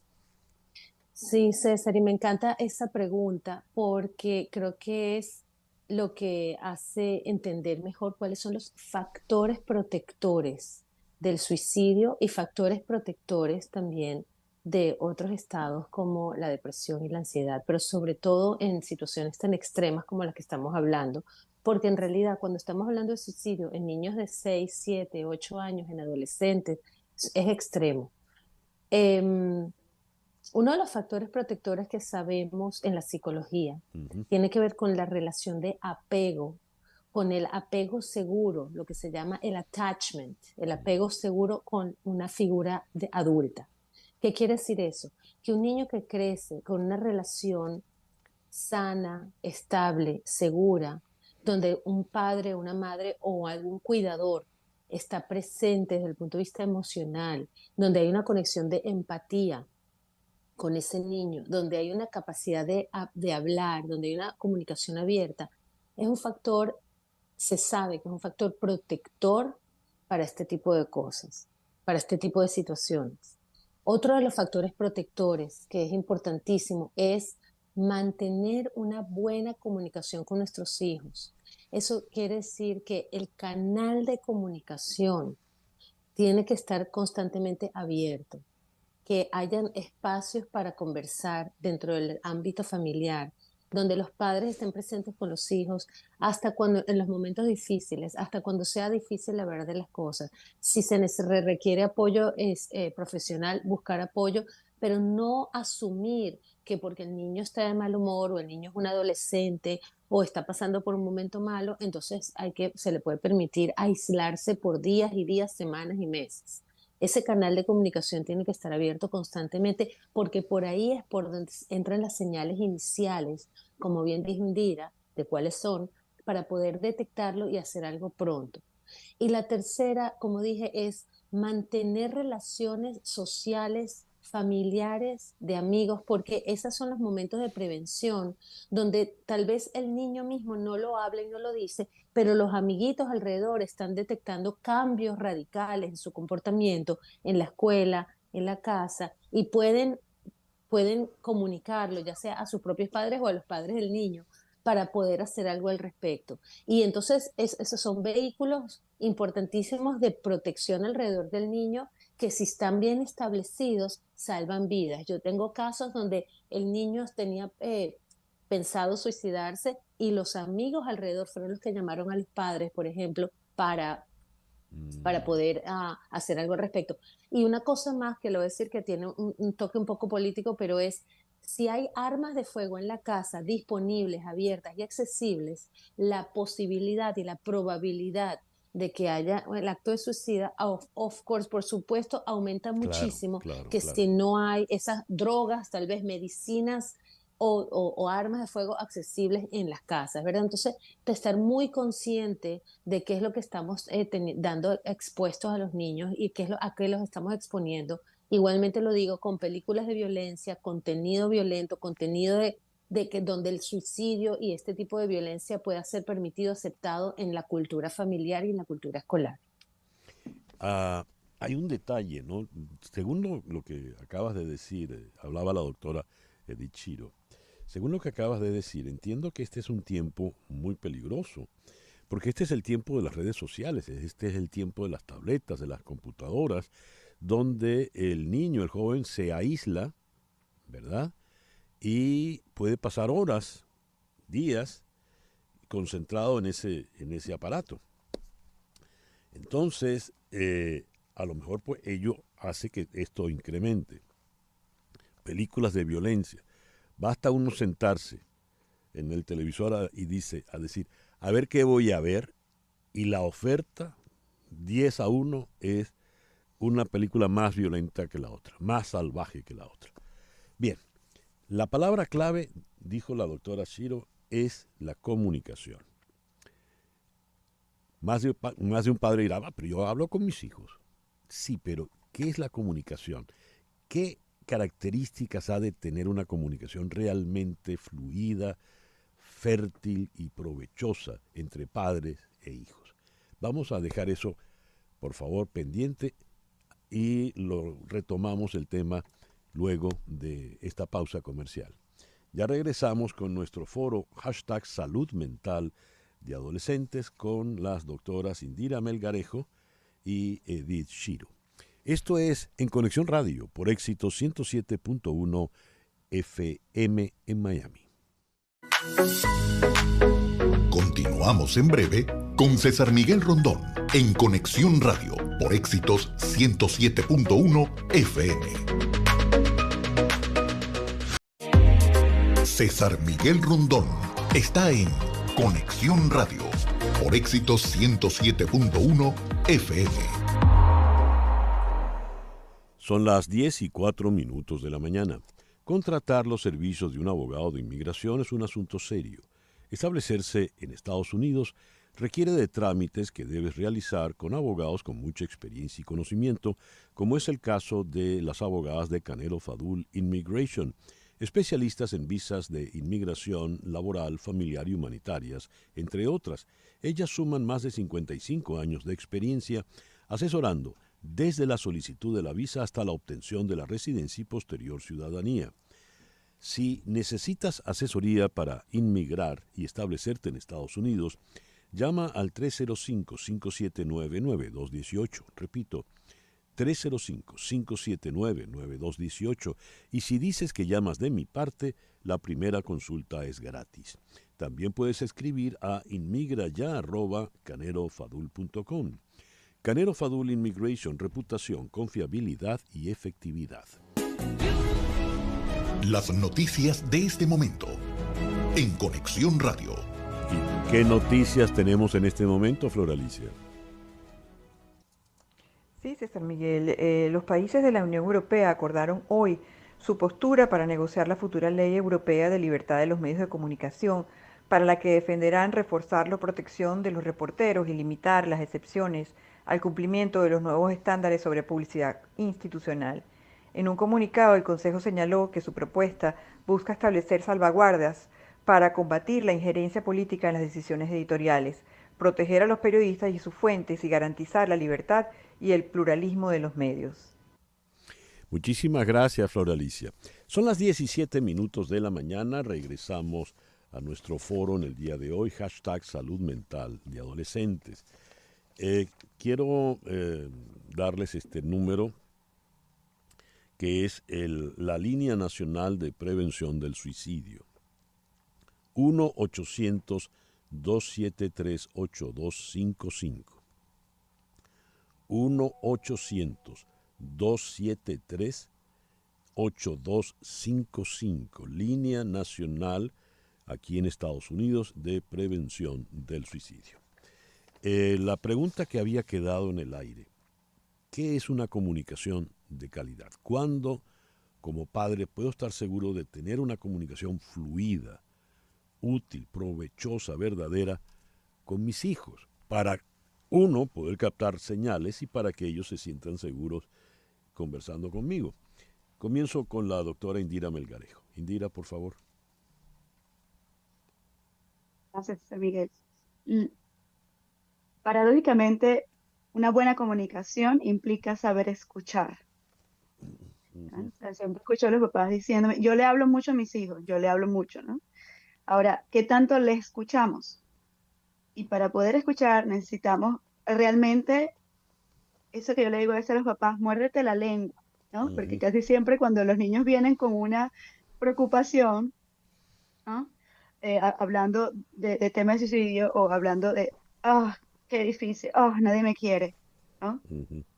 Sí, César, y me encanta esa pregunta porque creo que es lo que hace entender mejor cuáles son los factores protectores del suicidio y factores protectores también de otros estados como la depresión y la ansiedad, pero sobre todo en situaciones tan extremas como las que estamos hablando, porque en realidad cuando estamos hablando de suicidio en niños de 6, 7, 8 años, en adolescentes, es extremo. Em, Uno de los factores protectores que sabemos en la psicología tiene que ver con la relación de apego, con el apego seguro, lo que se llama el attachment, el apego seguro con una figura adulta. ¿Qué quiere decir eso? Que un niño que crece con una relación sana, estable, segura, donde un padre, una madre o algún cuidador está presente desde el punto de vista emocional, donde hay una conexión de empatía con ese niño, donde hay una capacidad de hablar, donde hay una comunicación abierta, es un factor, se sabe que es un factor protector para este tipo de cosas, para este tipo de situaciones. Otro de los factores protectores que es importantísimo es mantener una buena comunicación con nuestros hijos. Eso quiere decir que el canal de comunicación tiene que estar constantemente abierto, que hayan espacios para conversar dentro del ámbito familiar, donde los padres estén presentes con los hijos, hasta cuando, en los momentos difíciles, hasta cuando sea difícil la verdad de las cosas. Si requiere apoyo profesional, buscar apoyo, pero no asumir que porque el niño está de mal humor o el niño es un adolescente o está pasando por un momento malo, entonces se le puede permitir aislarse por días y días, semanas y meses. Ese canal de comunicación tiene que estar abierto constantemente porque por ahí es por donde entran las señales iniciales, como bien dijo Indira, de cuáles son, para poder detectarlo y hacer algo pronto. Y la tercera, como dije, es mantener relaciones sociales, familiares, de amigos, porque esos son los momentos de prevención donde tal vez el niño mismo no lo habla y no lo dice, pero los amiguitos alrededor están detectando cambios radicales en su comportamiento, en la escuela, en la casa, y pueden comunicarlo, ya sea a sus propios padres o a los padres del niño, para poder hacer algo al respecto. Y entonces esos son vehículos importantísimos de protección alrededor del niño que si están bien establecidos salvan vidas. Yo tengo casos donde el niño tenía pensado suicidarse y los amigos alrededor fueron los que llamaron a los padres, por ejemplo, para poder hacer algo al respecto. Y una cosa más que le voy a decir que tiene un toque un poco político, pero es si hay armas de fuego en la casa disponibles, abiertas y accesibles, la posibilidad y la probabilidad de que haya el acto de suicida, of course, por supuesto, aumenta muchísimo que si no hay esas drogas, tal vez medicinas o armas de fuego accesibles en las casas, ¿verdad? Entonces, de estar muy consciente de qué es lo que estamos dando expuestos a los niños y a qué los estamos exponiendo. Igualmente lo digo con películas de violencia, contenido violento, contenido donde el suicidio y este tipo de violencia pueda ser permitido, aceptado en la cultura familiar y en la cultura escolar. Hay un detalle, ¿no? Según lo que acabas de decir, hablaba la doctora Edith Chiro. Según lo que acabas de decir, entiendo que este es un tiempo muy peligroso, porque este es el tiempo de las redes sociales, este es el tiempo de las tabletas, de las computadoras, donde el niño, el joven, se aísla, ¿verdad? Y puede pasar horas, días, concentrado en ese aparato. Entonces, a lo mejor pues ello hace que esto incremente. Películas de violencia. Basta uno sentarse en el televisor y dice, a decir, a ver qué voy a ver, y la oferta 10-1 es una película más violenta que la otra, más salvaje que la otra. Bien, la palabra clave, dijo la doctora Shiro, es la comunicación. Más de un padre dirá, pero yo hablo con mis hijos. Sí, pero ¿qué es la comunicación? ¿Qué características ha de tener una comunicación realmente fluida, fértil y provechosa entre padres e hijos? Vamos a dejar eso, por favor, pendiente y lo retomamos el tema luego de esta pausa comercial. Ya regresamos con nuestro foro #Salud Mental de Adolescentes con las doctoras Indira Melgarejo y Edith Shiro. Esto es En Conexión Radio por Éxito 107.1 FM en Miami. Continuamos en breve con César Miguel Rondón en Conexión Radio por Éxitos 107.1 FM. César Miguel Rondón está en Conexión Radio por Éxitos 107.1 FM. Son las 10:04 de la mañana. Contratar los servicios de un abogado de inmigración es un asunto serio. Establecerse en Estados Unidos requiere de trámites que debes realizar con abogados con mucha experiencia y conocimiento, como es el caso de las abogadas de Canelo Fadul Immigration, especialistas en visas de inmigración, laboral, familiar y humanitarias, entre otras. Ellas suman más de 55 años de experiencia asesorando desde la solicitud de la visa hasta la obtención de la residencia y posterior ciudadanía. Si necesitas asesoría para inmigrar y establecerte en Estados Unidos, llama al 305-579-9218. Repito, 305-579-9218. Y si dices que llamas de mi parte, la primera consulta es gratis. También puedes escribir a inmigraya@canerofadul.com. Canero Fadul Immigration, reputación, confiabilidad y efectividad. Las noticias de este momento en Conexión Radio. ¿Y qué noticias tenemos en este momento, Flor Alicia? Sí, César Miguel, los países de la Unión Europea acordaron hoy su postura para negociar la futura ley europea de libertad de los medios de comunicación, para la que defenderán reforzar la protección de los reporteros y limitar las excepciones al cumplimiento de los nuevos estándares sobre publicidad institucional. En un comunicado, el Consejo señaló que su propuesta busca establecer salvaguardas para combatir la injerencia política en las decisiones editoriales, proteger a los periodistas y sus fuentes y garantizar la libertad y el pluralismo de los medios. Muchísimas gracias, Flor Alicia. Son las 17:00 de la mañana. Regresamos a nuestro foro en el día de hoy, #Salud Mental de Adolescentes. Quiero darles este número, que es la Línea Nacional de Prevención del Suicidio. 1-800-273-8255. 1-800-273-8255. Línea Nacional aquí en Estados Unidos de Prevención del Suicidio. La pregunta que había quedado en el aire: ¿qué es una comunicación de calidad? ¿Cuándo, como padre, puedo estar seguro de tener una comunicación fluida, útil, provechosa, verdadera con mis hijos? Para uno, poder captar señales y para que ellos se sientan seguros conversando conmigo. Comienzo con la doctora Indira Melgarejo. Indira, por favor. Gracias, Miguel. Paradójicamente, una buena comunicación implica saber escuchar. O sea, siempre escucho a los papás diciéndome, yo le hablo mucho a mis hijos, yo le hablo mucho, ¿no? Ahora, ¿qué tanto le escuchamos? Y para poder escuchar necesitamos realmente, eso que yo le digo a veces a los papás, muérdete la lengua, ¿no? Porque casi siempre cuando los niños vienen con una preocupación, ¿no? Hablando de temas de suicidio o hablando de, qué difícil, nadie me quiere, ¿no?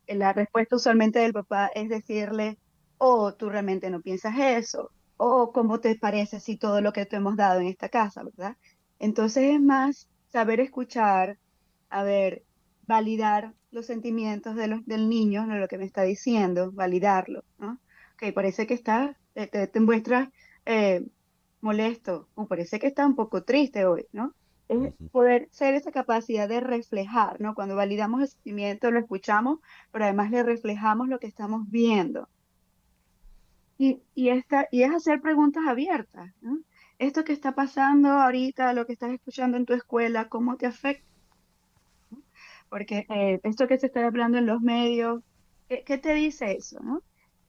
La respuesta usualmente del papá es decirle, tú realmente no piensas eso, o cómo te parece si todo lo que te hemos dado en esta casa, ¿verdad? Entonces es más saber escuchar, a ver, validar los sentimientos del niño, de lo que me está diciendo, validarlo, ¿no? Ok, parece que te muestras eh, molesto, o parece que está un poco triste hoy, ¿no? Es poder ser esa capacidad de reflejar, ¿no? Cuando validamos el sentimiento, lo escuchamos, pero además le reflejamos lo que estamos viendo. Y es hacer preguntas abiertas, ¿no? Esto que está pasando ahorita, lo que estás escuchando en tu escuela, ¿cómo te afecta? Porque esto que se está hablando en los medios, ¿qué te dice eso, no?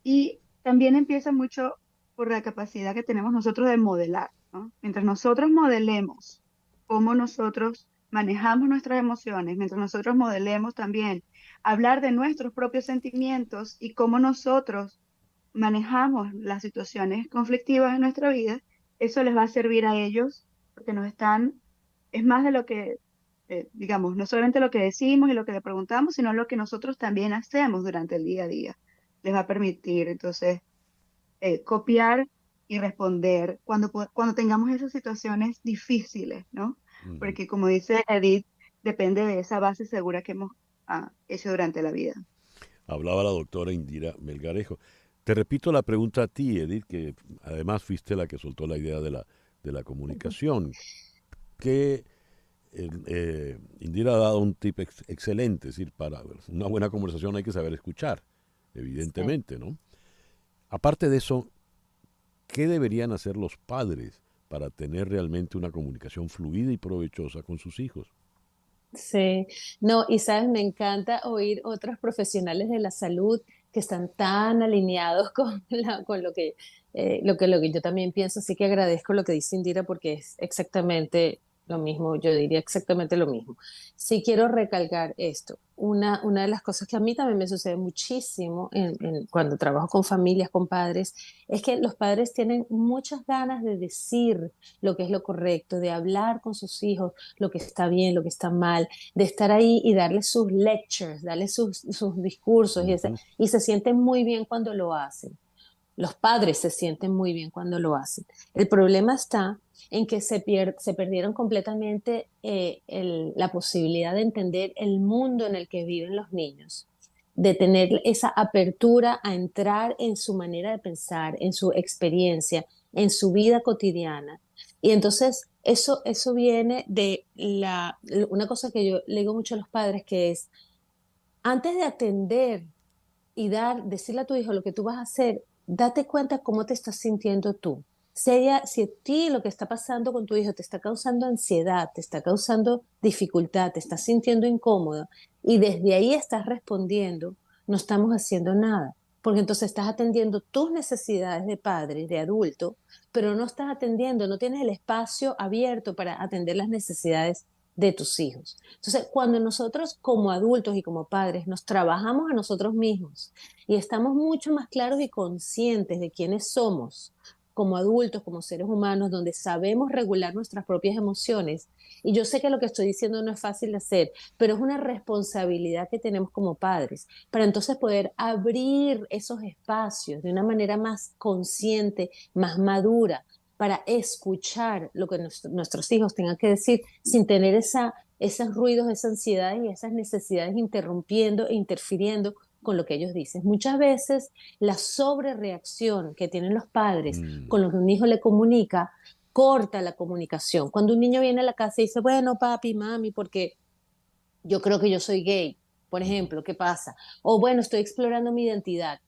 Y también empieza mucho por la capacidad que tenemos nosotros de modelar, ¿no? Mientras nosotros modelemos cómo nosotros manejamos nuestras emociones, mientras nosotros modelemos también hablar de nuestros propios sentimientos y cómo nosotros manejamos las situaciones conflictivas en nuestra vida, eso les va a servir a ellos porque es más de lo que, digamos, no solamente lo que decimos y lo que le preguntamos, sino lo que nosotros también hacemos durante el día a día. Les va a permitir, entonces, copiar y responder cuando tengamos esas situaciones difíciles, ¿no? Porque como dice Edith, depende de esa base segura que hemos hecho durante la vida. Hablaba la doctora Indira Melgarejo. Te repito la pregunta a ti, Edith, que además fuiste la que soltó la idea de la comunicación. Que Indira ha dado un tip excelente, es decir, para una buena conversación hay que saber escuchar, evidentemente, ¿no? Aparte de eso, ¿qué deberían hacer los padres para tener realmente una comunicación fluida y provechosa con sus hijos? Sí, no, y sabes, me encanta oír otros profesionales de la salud que están tan alineados con lo que yo también pienso, así que agradezco lo que dice Indira porque es exactamente lo mismo, yo diría exactamente lo mismo. Sí quiero recalcar esto, una de las cosas que a mí también me sucede muchísimo cuando trabajo con familias, con padres, es que los padres tienen muchas ganas de decir lo que es lo correcto, de hablar con sus hijos lo que está bien, lo que está mal, de estar ahí y darles sus lectures, darles sus discursos y se sienten muy bien cuando lo hacen. Los padres se sienten muy bien cuando lo hacen. El problema está en que se perdieron completamente la posibilidad de entender el mundo en el que viven los niños, de tener esa apertura a entrar en su manera de pensar, en su experiencia, en su vida cotidiana. Y entonces eso viene de una cosa que yo le digo mucho a los padres, que es, antes de atender y decirle a tu hijo lo que tú vas a hacer, date cuenta cómo te estás sintiendo tú. Si a ti lo que está pasando con tu hijo te está causando ansiedad, te está causando dificultad, te estás sintiendo incómodo y desde ahí estás respondiendo, no estamos haciendo nada, porque entonces estás atendiendo tus necesidades de padre, de adulto, pero no estás atendiendo, no tienes el espacio abierto para atender las necesidades de tus hijos. Entonces, cuando nosotros como adultos y como padres nos trabajamos a nosotros mismos y estamos mucho más claros y conscientes de quiénes somos como adultos, como seres humanos, donde sabemos regular nuestras propias emociones, y yo sé que lo que estoy diciendo no es fácil de hacer, pero es una responsabilidad que tenemos como padres, para entonces poder abrir esos espacios de una manera más consciente, más madura, para escuchar lo que nuestros hijos tengan que decir sin tener esos ruidos, esa ansiedad y esas necesidades interrumpiendo e interfiriendo con lo que ellos dicen. Muchas veces la sobrereacción que tienen los padres con lo que un hijo le comunica corta la comunicación. Cuando un niño viene a la casa y dice, bueno, papi, mami, porque yo creo que yo soy gay, por ejemplo, ¿qué pasa? O bueno, estoy explorando mi identidad.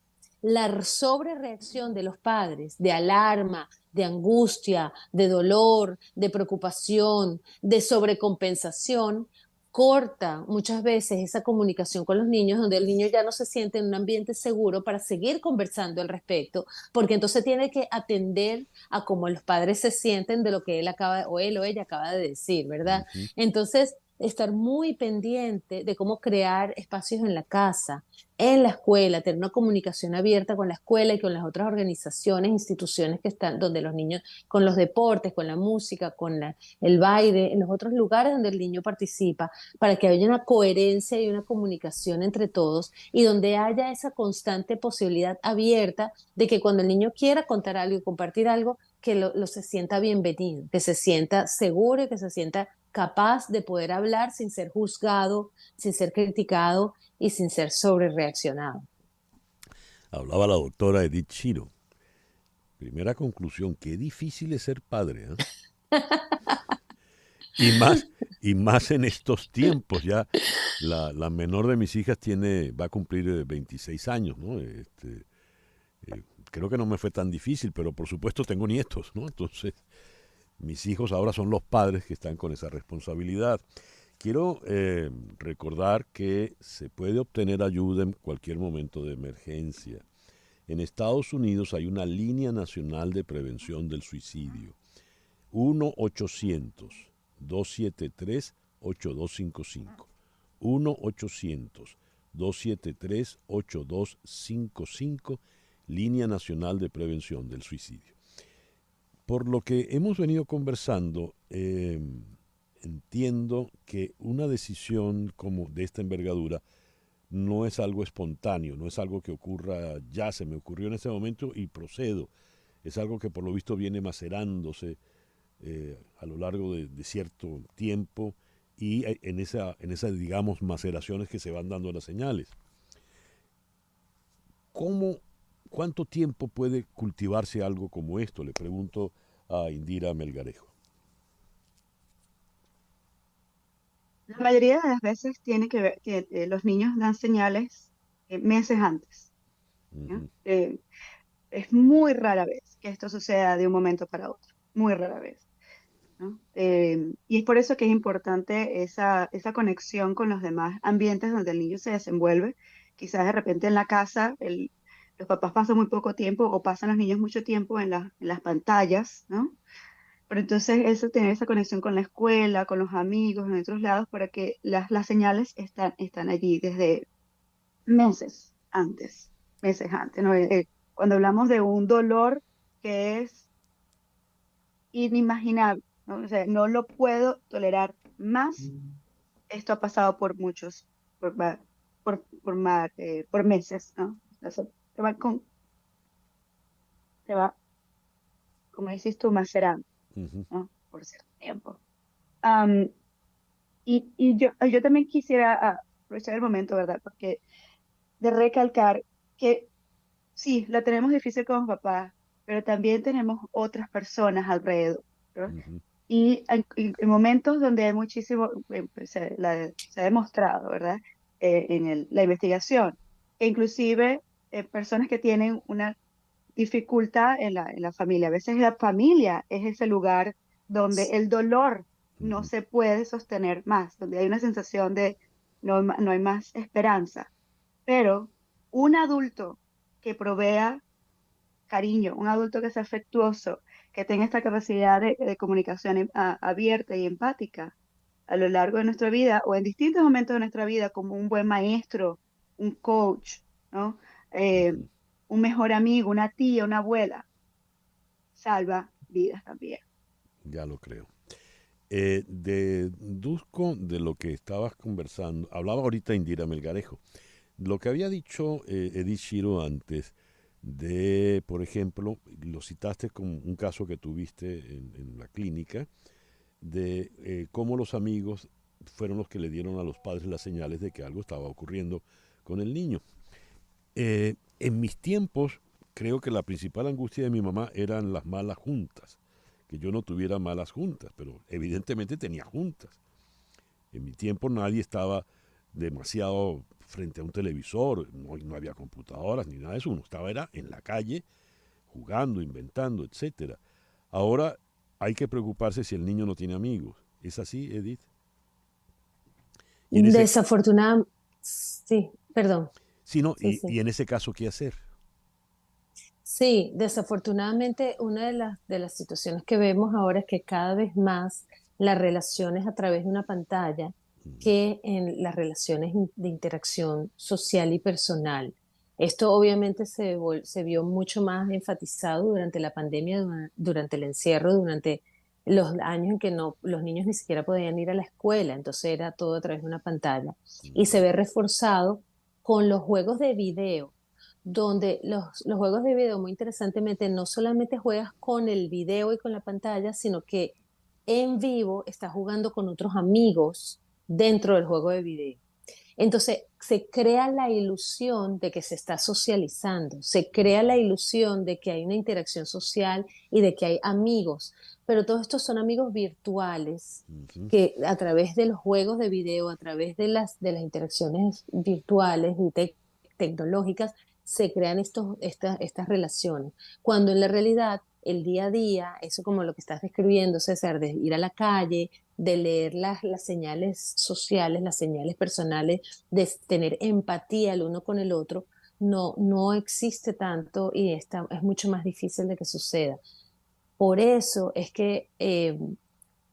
La sobrereacción de los padres, de alarma, de angustia, de dolor, de preocupación, de sobrecompensación, corta muchas veces esa comunicación con los niños, donde el niño ya no se siente en un ambiente seguro para seguir conversando al respecto, porque entonces tiene que atender a cómo los padres se sienten de lo que él o ella acaba de decir, ¿verdad? Entonces, estar muy pendiente de cómo crear espacios en la casa, en la escuela, tener una comunicación abierta con la escuela y con las otras organizaciones, instituciones que están, donde los niños, con los deportes, con la música, el baile, en los otros lugares donde el niño participa, para que haya una coherencia y una comunicación entre todos y donde haya esa constante posibilidad abierta de que cuando el niño quiera contar algo y compartir algo, que lo se sienta bienvenido, que se sienta seguro y que se sienta capaz de poder hablar sin ser juzgado, sin ser criticado y sin ser sobrereaccionado. Hablaba la doctora Edith Shiro. Primera conclusión, qué difícil es ser padre, ¿eh? Y más en estos tiempos. Ya la menor de mis hijas va a cumplir 26 años, ¿no? Creo que no me fue tan difícil, pero por supuesto tengo nietos, ¿no? Entonces, mis hijos ahora son los padres que están con esa responsabilidad. Quiero recordar que se puede obtener ayuda en cualquier momento de emergencia. En Estados Unidos hay una línea nacional de prevención del suicidio. 1-800-273-8255. 1-800-273-8255, línea nacional de prevención del suicidio. Por lo que hemos venido conversando, entiendo que una decisión como de esta envergadura no es algo espontáneo, no es algo que ocurra ya, se me ocurrió en ese momento y procedo. Es algo que por lo visto viene macerándose a lo largo de cierto tiempo y en esa, digamos, maceraciones que se van dando las señales. ¿Cuánto tiempo puede cultivarse algo como esto? Le pregunto a Indira Melgarejo. La mayoría de las veces tiene que ver que los niños dan señales meses antes, ¿ya? Es muy rara vez que esto suceda de un momento para otro, muy rara vez, ¿no? Y es por eso que es importante esa conexión con los demás ambientes donde el niño se desenvuelve. Quizás de repente en la casa los papás pasan muy poco tiempo o pasan los niños mucho tiempo en las pantallas, ¿no? Pero entonces eso, tener esa conexión con la escuela, con los amigos, en otros lados, para que las señales están allí desde meses antes, ¿no? Cuando hablamos de un dolor que es inimaginable, ¿no? O sea, no lo puedo tolerar más. Esto ha pasado por muchos, por meses, ¿no? O sea, te va, como dices tú, macerando, ¿no? Por cierto tiempo. Y yo también quisiera aprovechar el momento, ¿verdad? Porque de recalcar que sí, la tenemos difícil como papá, pero también tenemos otras personas alrededor, ¿no? Y en momentos donde hay muchísimo, pues, se ha demostrado, ¿verdad? En la investigación, que inclusive personas que tienen una dificultad en la familia, a veces la familia es ese lugar donde el dolor no se puede sostener más, donde hay una sensación de no hay más esperanza. Pero un adulto que provea cariño, un adulto que sea afectuoso, que tenga esta capacidad de comunicación abierta y empática a lo largo de nuestra vida o en distintos momentos de nuestra vida, como un buen maestro, un coach, ¿no? Un mejor amigo, una tía, una abuela, salva vidas también. Ya lo creo. Deduzco de lo que estabas conversando, hablaba ahorita Indira Melgarejo, lo que había dicho Edith Shiro antes de, por ejemplo, lo citaste como un caso que tuviste en la clínica, de cómo los amigos fueron los que le dieron a los padres las señales de que algo estaba ocurriendo con el niño. En mis tiempos, creo que la principal angustia de mi mamá eran las malas juntas, que yo no tuviera malas juntas, pero evidentemente tenía juntas. En mi tiempo nadie estaba demasiado frente a un televisor, no había computadoras ni nada de eso, uno era en la calle jugando, inventando, etcétera. Ahora hay que preocuparse si el niño no tiene amigos. ¿Es así, Edith? Desafortunadamente, sí, perdón. Sí, no, Sí, sí. Y en ese caso, ¿qué hacer? Sí, desafortunadamente una de las situaciones que vemos ahora es que cada vez más las relaciones a través de una pantalla que en las relaciones de interacción social y personal. Esto obviamente se vio mucho más enfatizado durante la pandemia, durante el encierro, durante los años en que los niños ni siquiera podían ir a la escuela, entonces era todo a través de una pantalla. Y se ve reforzado con los juegos de video, donde los juegos de video, muy interesantemente, no solamente juegas con el video y con la pantalla, sino que en vivo estás jugando con otros amigos dentro del juego de video. Entonces se crea la ilusión de que se está socializando, se crea la ilusión de que hay una interacción social y de que hay amigos, pero todos estos son amigos virtuales que a través de los juegos de video, a través de las interacciones virtuales y tecnológicas, se crean estas relaciones, cuando en la realidad el día a día, eso como lo que estás describiendo, César, de ir a la calle, de leer las señales sociales, las señales personales, de tener empatía el uno con el otro, no existe tanto y es mucho más difícil de que suceda. Por eso es que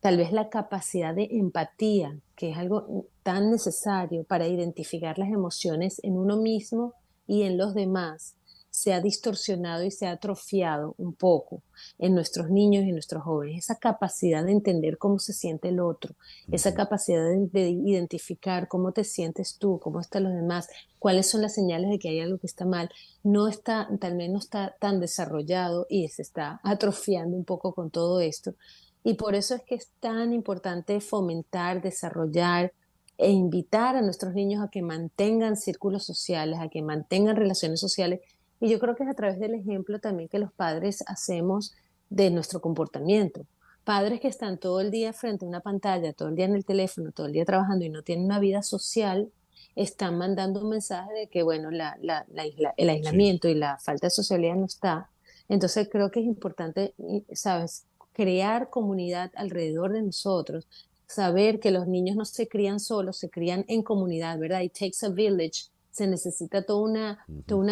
tal vez la capacidad de empatía, que es algo tan necesario para identificar las emociones en uno mismo y en los demás, se ha distorsionado y se ha atrofiado un poco en nuestros niños y en nuestros jóvenes. Esa capacidad de entender cómo se siente el otro, esa capacidad de identificar cómo te sientes tú, cómo están los demás, cuáles son las señales de que hay algo que está mal, tal vez no está tan desarrollado y se está atrofiando un poco con todo esto. Y por eso es que es tan importante fomentar, desarrollar e invitar a nuestros niños a que mantengan círculos sociales, a que mantengan relaciones sociales. Y yo creo que es a través del ejemplo también que los padres hacemos de nuestro comportamiento. Padres que están todo el día frente a una pantalla, todo el día en el teléfono, todo el día trabajando y no tienen una vida social, están mandando un mensaje de que, bueno, el aislamiento y la falta de socialidad no está. Entonces creo que es importante, ¿sabes?, crear comunidad alrededor de nosotros, saber que los niños no se crían solos, se crían en comunidad, ¿verdad? It takes a village. Se necesita toda una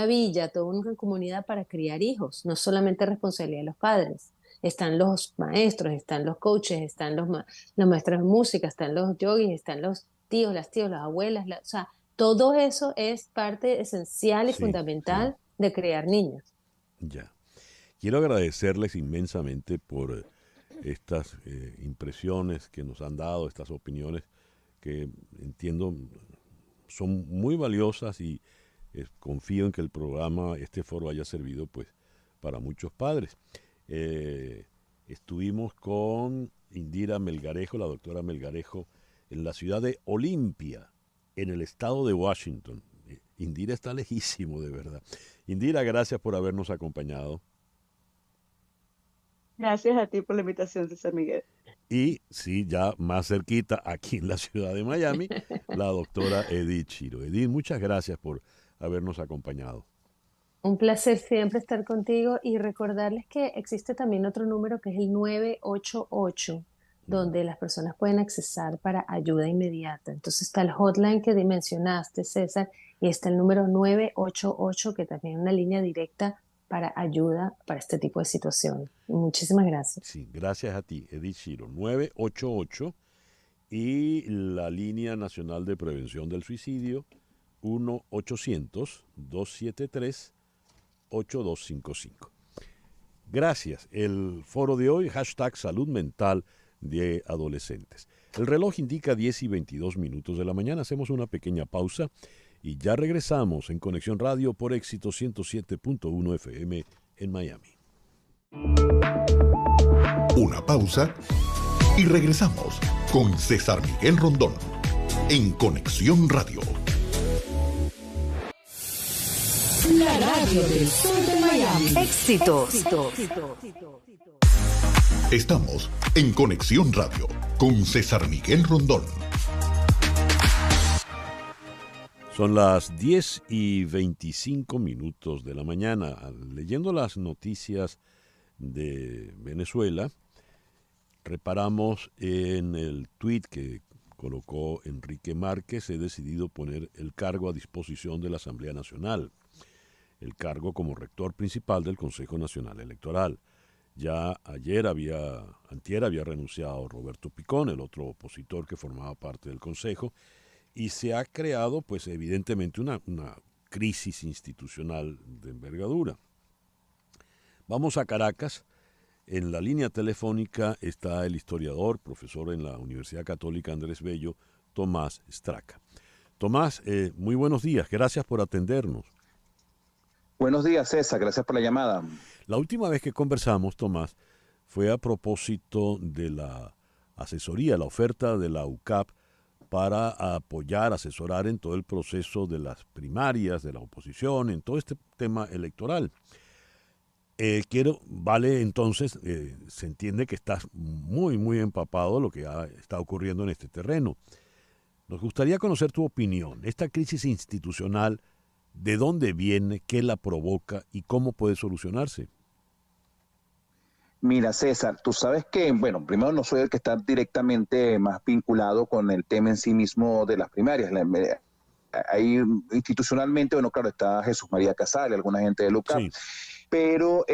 villa, toda una comunidad para criar hijos, no solamente responsabilidad de los padres. Están los maestros, están los coaches, están los maestros de música, están los yogis, están los tíos, las abuelas, o sea, todo eso es parte esencial y fundamental de criar niños. Ya. Quiero agradecerles inmensamente por estas impresiones que nos han dado, estas opiniones que entiendo son muy valiosas y confío en que el programa, este foro haya servido pues para muchos padres. Estuvimos con Indira Melgarejo, la doctora Melgarejo, en la ciudad de Olympia, en el estado de Washington. Indira está lejísimo, de verdad. Indira, gracias por habernos acompañado. Gracias a ti por la invitación, César Miguel. Y sí, ya más cerquita, aquí en la ciudad de Miami, la doctora Edith Chiro. Edith, muchas gracias por habernos acompañado. Un placer siempre estar contigo y recordarles que existe también otro número que es el 988, donde las personas pueden accesar para ayuda inmediata. Entonces está el hotline que mencionaste, César, y está el número 988, que también es una línea directa para ayuda para este tipo de situaciones. Muchísimas gracias. Sí, gracias a ti, Edith Chiro. 988 y la línea nacional de prevención del suicidio 1-800-273-8255. Gracias. El foro de hoy, #salud mental de adolescentes. El reloj indica 10:22 de la mañana. Hacemos una pequeña pausa y ya regresamos en Conexión Radio por Éxito 107.1 FM en Miami. Una pausa y regresamos con César Miguel Rondón en Conexión Radio. La radio del sur de Miami. Éxitos. Estamos en Conexión Radio con César Miguel Rondón. Son las 10:25 de la mañana. Leyendo las noticias de Venezuela, reparamos en el tuit que colocó Enrique Márquez: he decidido poner el cargo a disposición de la Asamblea Nacional, el cargo como rector principal del Consejo Nacional Electoral. Ya antier había renunciado Roberto Picón, el otro opositor que formaba parte del Consejo, y se ha creado, pues evidentemente, una crisis institucional de envergadura. Vamos a Caracas. En la línea telefónica está el historiador, profesor en la Universidad Católica Andrés Bello, Tomás Straca. Tomás, muy buenos días, gracias por atendernos. Buenos días, César, gracias por la llamada. La última vez que conversamos, Tomás, fue a propósito de la asesoría, la oferta de la UCAP para apoyar, asesorar en todo el proceso de las primarias, de la oposición, en todo este tema electoral. Entonces, se entiende que estás muy, muy empapado de lo que está ocurriendo en este terreno. Nos gustaría conocer tu opinión. Esta crisis institucional, ¿de dónde viene, qué la provoca y cómo puede solucionarse? Mira, César, tú sabes que, bueno, primero no soy el que está directamente más vinculado con el tema en sí mismo de las primarias. Ahí institucionalmente, bueno, claro, está Jesús María Casale, alguna gente de UCAP. Sí. Pero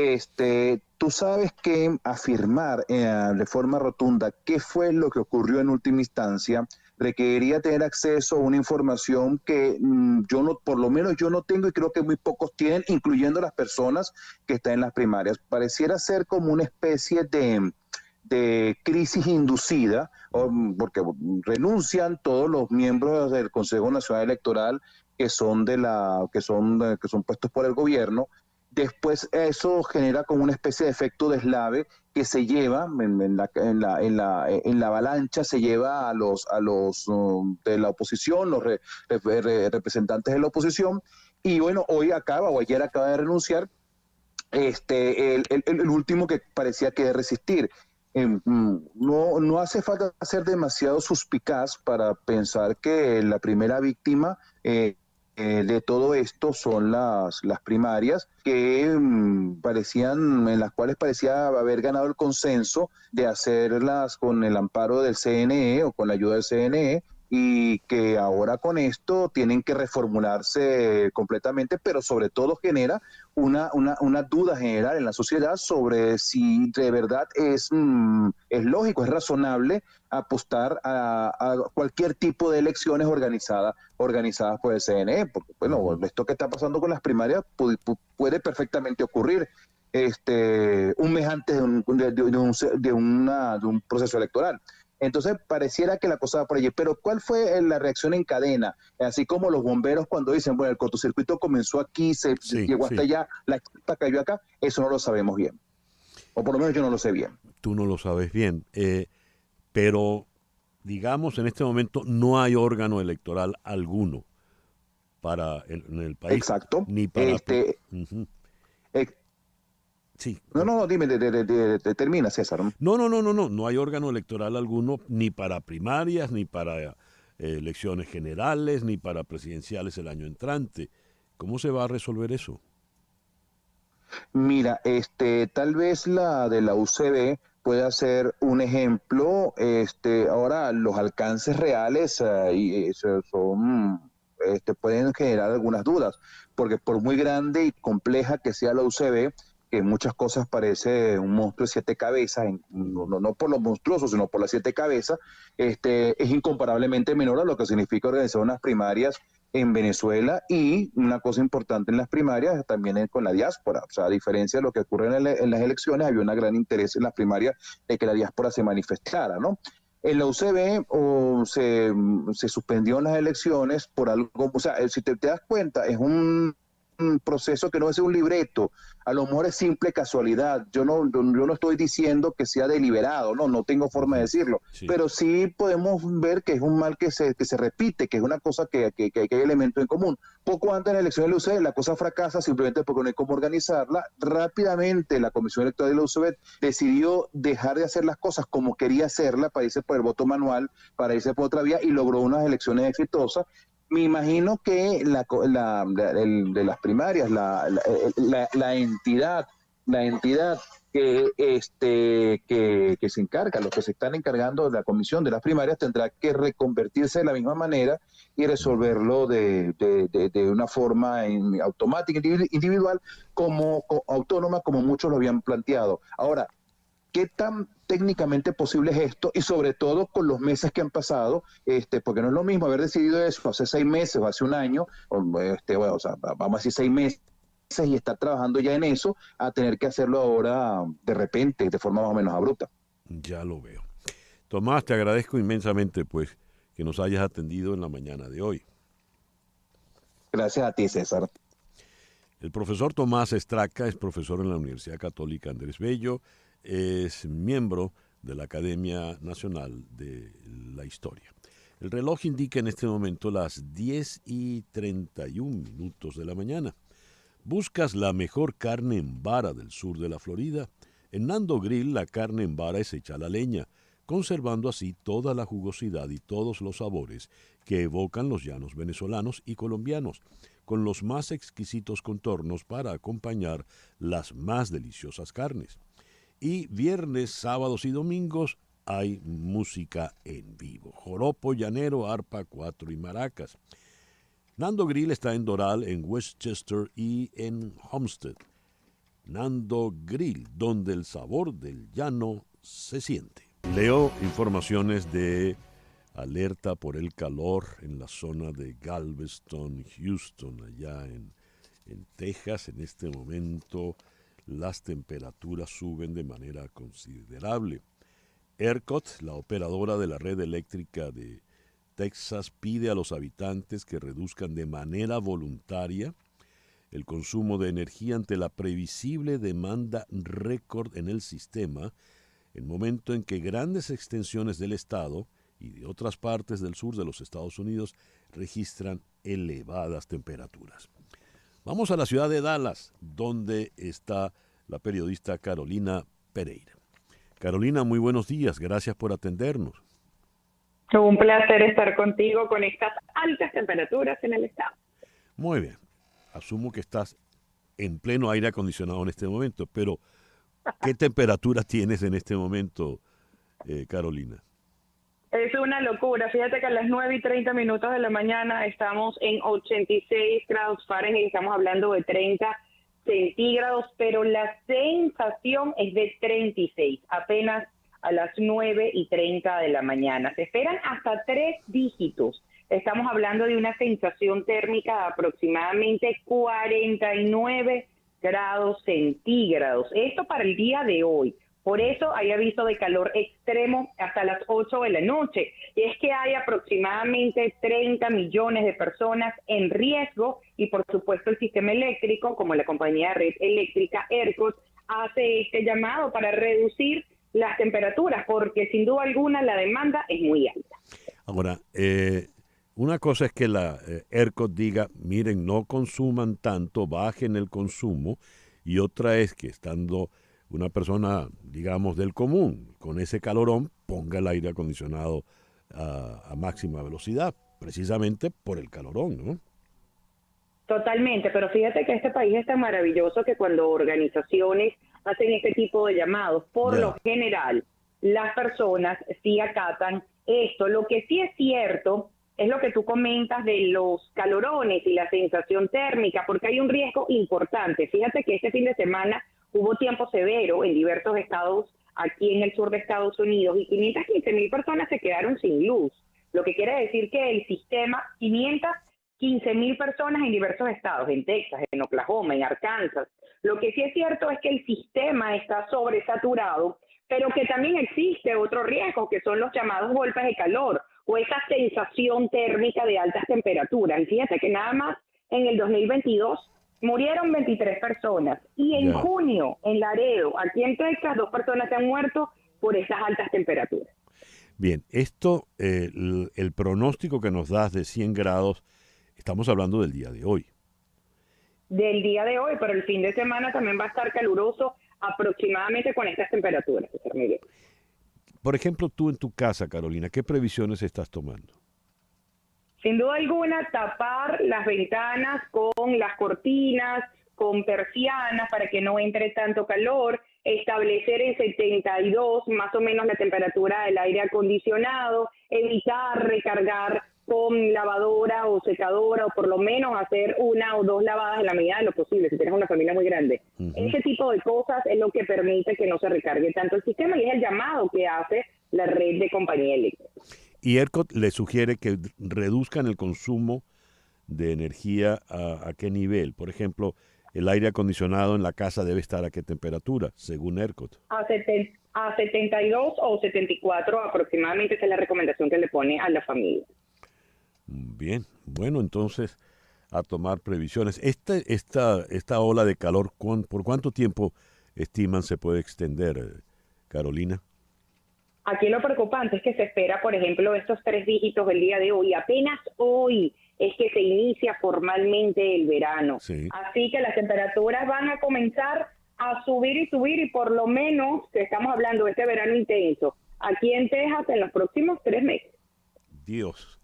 tú sabes que afirmar de forma rotunda qué fue lo que ocurrió en última instancia requeriría tener acceso a una información que por lo menos yo no tengo y creo que muy pocos tienen, incluyendo las personas que están en las primarias. Pareciera ser como una especie de crisis inducida, porque renuncian todos los miembros del Consejo Nacional Electoral que son puestos por el gobierno. Después eso genera como una especie de efecto deslave que se lleva en la avalancha, se lleva a los de la oposición, los representantes de la oposición, y bueno, ayer acaba de renunciar el último que parecía querer resistir. No hace falta ser demasiado suspicaz para pensar que la primera víctima de todo esto son las primarias en las cuales parecía haber ganado el consenso de hacerlas con el amparo del CNE o con la ayuda del CNE, y que ahora con esto tienen que reformularse completamente, pero sobre todo genera una duda general en la sociedad sobre si de verdad es lógico, es razonable apostar a cualquier tipo de elecciones organizadas por el CNE, porque bueno, esto que está pasando con las primarias puede perfectamente ocurrir un mes antes de un proceso electoral. Entonces pareciera que la cosa va por allí, pero ¿cuál fue la reacción en cadena? Así como los bomberos cuando dicen, bueno, el cortocircuito comenzó aquí, llegó hasta allá, la chispa cayó acá, eso no lo sabemos bien, o por lo menos yo no lo sé bien. Tú no lo sabes bien, pero digamos en este momento no hay órgano electoral alguno en el país. Exacto. Ni para... Sí. No, dime, termina, César. No hay órgano electoral alguno ni para primarias, ni para elecciones generales, ni para presidenciales el año entrante. ¿Cómo se va a resolver eso? Mira, tal vez la de la UCB puede ser un ejemplo. Ahora los alcances reales pueden generar algunas dudas, porque por muy grande y compleja que sea la UCB, que en muchas cosas parece un monstruo de 7 cabezas, no por lo monstruoso, sino por las 7 cabezas, es incomparablemente menor a lo que significa organizar unas primarias en Venezuela, y una cosa importante en las primarias también es con la diáspora. O sea, a diferencia de lo que ocurre en las elecciones, había un gran interés en las primarias de que la diáspora se manifestara, ¿no? En la UCB se suspendieron las elecciones por algo, o sea, si te das cuenta, es un proceso que no es un libreto, a lo mejor es simple casualidad. Yo no estoy diciendo que sea deliberado, no tengo forma de decirlo, sí. Pero sí podemos ver que es un mal que se repite, que es una cosa que hay elementos en común. Poco antes de la elección de la UCB, la cosa fracasa simplemente porque no hay cómo organizarla. Rápidamente la Comisión Electoral de la UCB decidió dejar de hacer las cosas como quería hacerla, para irse por el voto manual, para irse por otra vía, y logró unas elecciones exitosas. Me imagino que de las primarias, la entidad que se encarga, los que se están encargando de la comisión de las primarias tendrá que reconvertirse de la misma manera y resolverlo de una forma automática, individual, autónoma, como muchos lo habían planteado. Ahora, ¿qué tan técnicamente posible es esto? Y sobre todo con los meses que han pasado, porque no es lo mismo haber decidido eso hace 6 meses o hace un año, vamos a decir 6 meses, y estar trabajando ya en eso, a tener que hacerlo ahora de repente, de forma más o menos abrupta. Ya lo veo. Tomás, te agradezco inmensamente pues que nos hayas atendido en la mañana de hoy. Gracias a ti, César. El profesor Tomás Estraca es profesor en la Universidad Católica Andrés Bello, es miembro de la Academia Nacional de la Historia. El reloj indica en este momento las 10:31 de la mañana. ¿Buscas la mejor carne en vara del sur de la Florida? En Nando Grill la carne en vara es hecha a la leña, conservando así toda la jugosidad y todos los sabores que evocan los llanos venezolanos y colombianos, con los más exquisitos contornos para acompañar las más deliciosas carnes. Y viernes, sábados y domingos hay música en vivo: joropo llanero, arpa, cuatro y maracas. Nando Grill está en Doral, en Westchester y en Homestead. Nando Grill, donde el sabor del llano se siente. Leo informaciones de alerta por el calor en la zona de Galveston, Houston, allá en Texas. En este momento las temperaturas suben de manera considerable. ERCOT, la operadora de la red eléctrica de Texas, pide a los habitantes que reduzcan de manera voluntaria el consumo de energía ante la previsible demanda récord en el sistema, en momento en que grandes extensiones del estado y de otras partes del sur de los Estados Unidos registran elevadas temperaturas. Vamos a la ciudad de Dallas, donde está la periodista Carolina Pereira. Carolina, muy buenos días, gracias por atendernos. Un placer estar contigo con estas altas temperaturas en el estado. Muy bien. Asumo que estás en pleno aire acondicionado en este momento, pero ¿qué temperatura tienes en este momento, Carolina? Es una locura. Fíjate que a las 9:30 de la mañana estamos en 86 grados Fahrenheit, estamos hablando de 30 centígrados, pero la sensación es de 36, apenas a las 9:30 de la mañana. Se esperan hasta 3 dígitos. Estamos hablando de una sensación térmica de aproximadamente 49 grados centígrados. Esto para el día de hoy. Por eso hay aviso de calor extremo hasta las 8 de la noche. Y es que hay aproximadamente 30 millones de personas en riesgo y por supuesto el sistema eléctrico, como la compañía de red eléctrica ERCOT, hace este llamado para reducir las temperaturas, porque sin duda alguna la demanda es muy alta. Ahora, una cosa es que la ERCOT diga, miren, no consuman tanto, bajen el consumo, y otra es que estando una persona, digamos, del común, con ese calorón, ponga el aire acondicionado a máxima velocidad, precisamente por el calorón, ¿no? Totalmente, pero fíjate que este país es tan maravilloso que cuando organizaciones hacen este tipo de llamados, por lo general, las personas sí acatan esto. Lo que sí es cierto es lo que tú comentas de los calorones y la sensación térmica, porque hay un riesgo importante. Fíjate que este fin de semana hubo tiempo severo en diversos estados aquí en el sur de Estados Unidos y 515,000 personas se quedaron sin luz, lo que quiere decir que el sistema, 515,000 personas en diversos estados, en Texas, en Oklahoma, en Arkansas. Lo que sí es cierto es que el sistema está sobresaturado, pero que también existe otro riesgo, que son los llamados golpes de calor o esa sensación térmica de altas temperaturas. Y fíjate que nada más en el 2022 murieron 23 personas y en junio en Laredo, aquí en Texas, 2 personas se han muerto por esas altas temperaturas. Bien, esto, el pronóstico que nos das de 100 grados, estamos hablando del día de hoy. Del día de hoy, pero el fin de semana también va a estar caluroso aproximadamente con estas temperaturas. Por ejemplo, tú en tu casa, Carolina, ¿qué previsiones estás tomando? Sin duda alguna, tapar las ventanas con las cortinas, con persianas para que no entre tanto calor. establecer en 72 más o menos la temperatura del aire acondicionado, evitar recargar con lavadora o secadora, o por lo menos hacer 1 o 2 lavadas en la medida de lo posible, si tienes una familia muy grande. Ese tipo de cosas es lo que permite que no se recargue tanto el sistema, y es el llamado que hace la red de compañía eléctrica. Y ERCOT le sugiere que reduzcan el consumo de energía a qué nivel. Por ejemplo, el aire acondicionado en la casa debe estar a qué temperatura, según ERCOT. A 72 o 74 aproximadamente, esa es la recomendación que le pone a la familia. Bien, bueno, entonces a tomar previsiones. Esta ola de calor, ¿por cuánto tiempo estiman se puede extender, Carolina? Aquí lo preocupante es que se espera, por ejemplo, estos 3 dígitos el día de hoy. Apenas hoy es que se inicia formalmente el verano. Sí. Así que las temperaturas van a comenzar a subir y por lo menos, que estamos hablando de este verano intenso, aquí en Texas en los próximos 3 meses. Dios,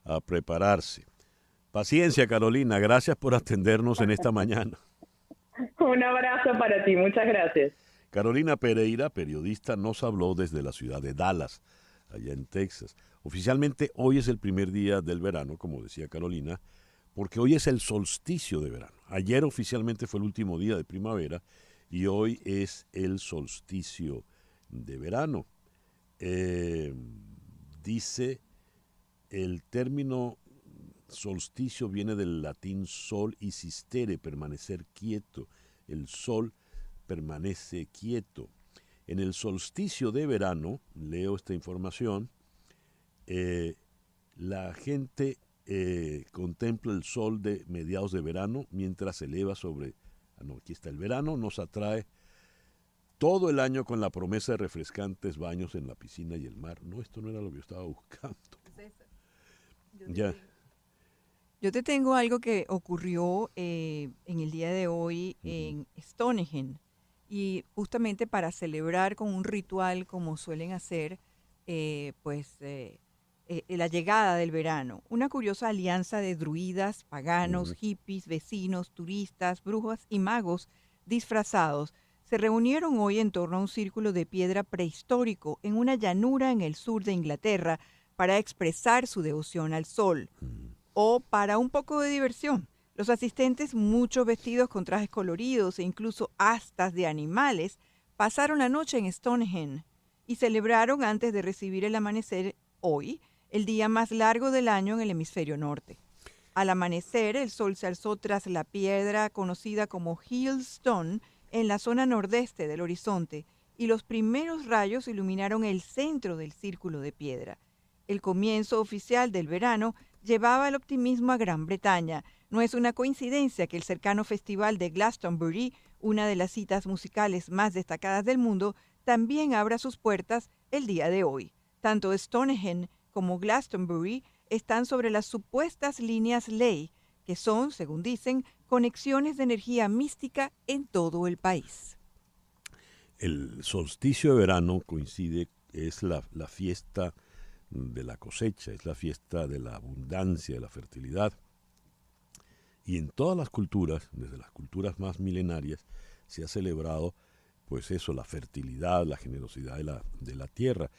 a prepararse. Paciencia, Carolina. Gracias por atendernos en esta mañana. Un abrazo para ti. Muchas gracias. Carolina Pereira, periodista, nos habló desde la ciudad de Dallas, allá en Texas. Oficialmente hoy es el primer día del verano, como decía Carolina, porque hoy es el solsticio de verano. Ayer oficialmente fue el último día de primavera y hoy es el solsticio de verano. Dice, el término solsticio viene del latín sol y sistere, permanecer quieto. El sol permanece quieto. En el solsticio de verano, leo esta información, la gente contempla el sol de mediados de verano mientras se eleva sobre... aquí está el verano, nos atrae todo el año con la promesa de refrescantes baños en la piscina y el mar. No, esto no era lo que yo estaba buscando. Yo te tengo algo que ocurrió en el día de hoy en Stonehenge, y justamente para celebrar con un ritual como suelen hacer, la llegada del verano. Una curiosa alianza de druidas, paganos, hippies, vecinos, turistas, brujas y magos disfrazados se reunieron hoy en torno a un círculo de piedra prehistórico en una llanura en el sur de Inglaterra para expresar su devoción al sol o para un poco de diversión. Los asistentes, muchos vestidos con trajes coloridos e incluso astas de animales, pasaron la noche en Stonehenge y celebraron antes de recibir el amanecer hoy, el día más largo del año en el hemisferio norte. Al amanecer, el sol se alzó tras la piedra conocida como Hillstone en la zona nordeste del horizonte, y los primeros rayos iluminaron el centro del círculo de piedra. El comienzo oficial del verano llevaba el optimismo a Gran Bretaña. No es una coincidencia que el cercano festival de Glastonbury, una de las citas musicales más destacadas del mundo, también abra sus puertas el día de hoy. Tanto Stonehenge como Glastonbury están sobre las supuestas líneas Ley, que son, según dicen, conexiones de energía mística en todo el país. El solsticio de verano coincide, es la fiesta de la cosecha, es la fiesta de la abundancia, de la fertilidad. Y en todas las culturas, desde las culturas más milenarias, se ha celebrado, pues eso, la fertilidad, la generosidad de la tierra.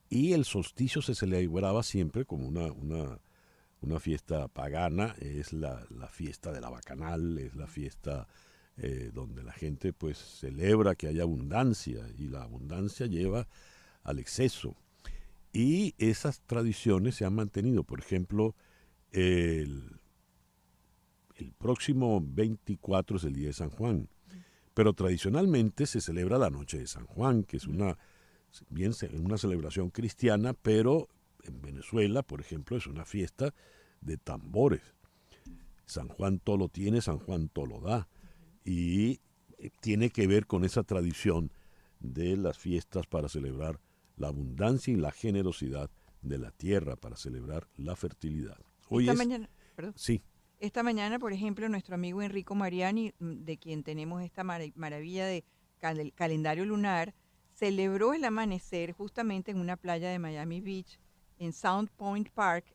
Y el solsticio se celebraba siempre como una fiesta pagana, es la fiesta de la bacanal, es la fiesta donde la gente pues celebra que haya abundancia, y la abundancia lleva al exceso. Y esas tradiciones se han mantenido. Por ejemplo, el próximo 24 es el día de San Juan, pero tradicionalmente se celebra la noche de San Juan, que es una celebración cristiana, pero en Venezuela, por ejemplo, es una fiesta de tambores. San Juan todo lo tiene, San Juan todo lo da, y tiene que ver con esa tradición de las fiestas para celebrar la abundancia y la generosidad de la tierra, para celebrar la fertilidad. Esta mañana, por ejemplo, nuestro amigo Enrico Mariani, de quien tenemos esta maravilla de calendario lunar, celebró el amanecer justamente en una playa de Miami Beach, en Sound Point Park,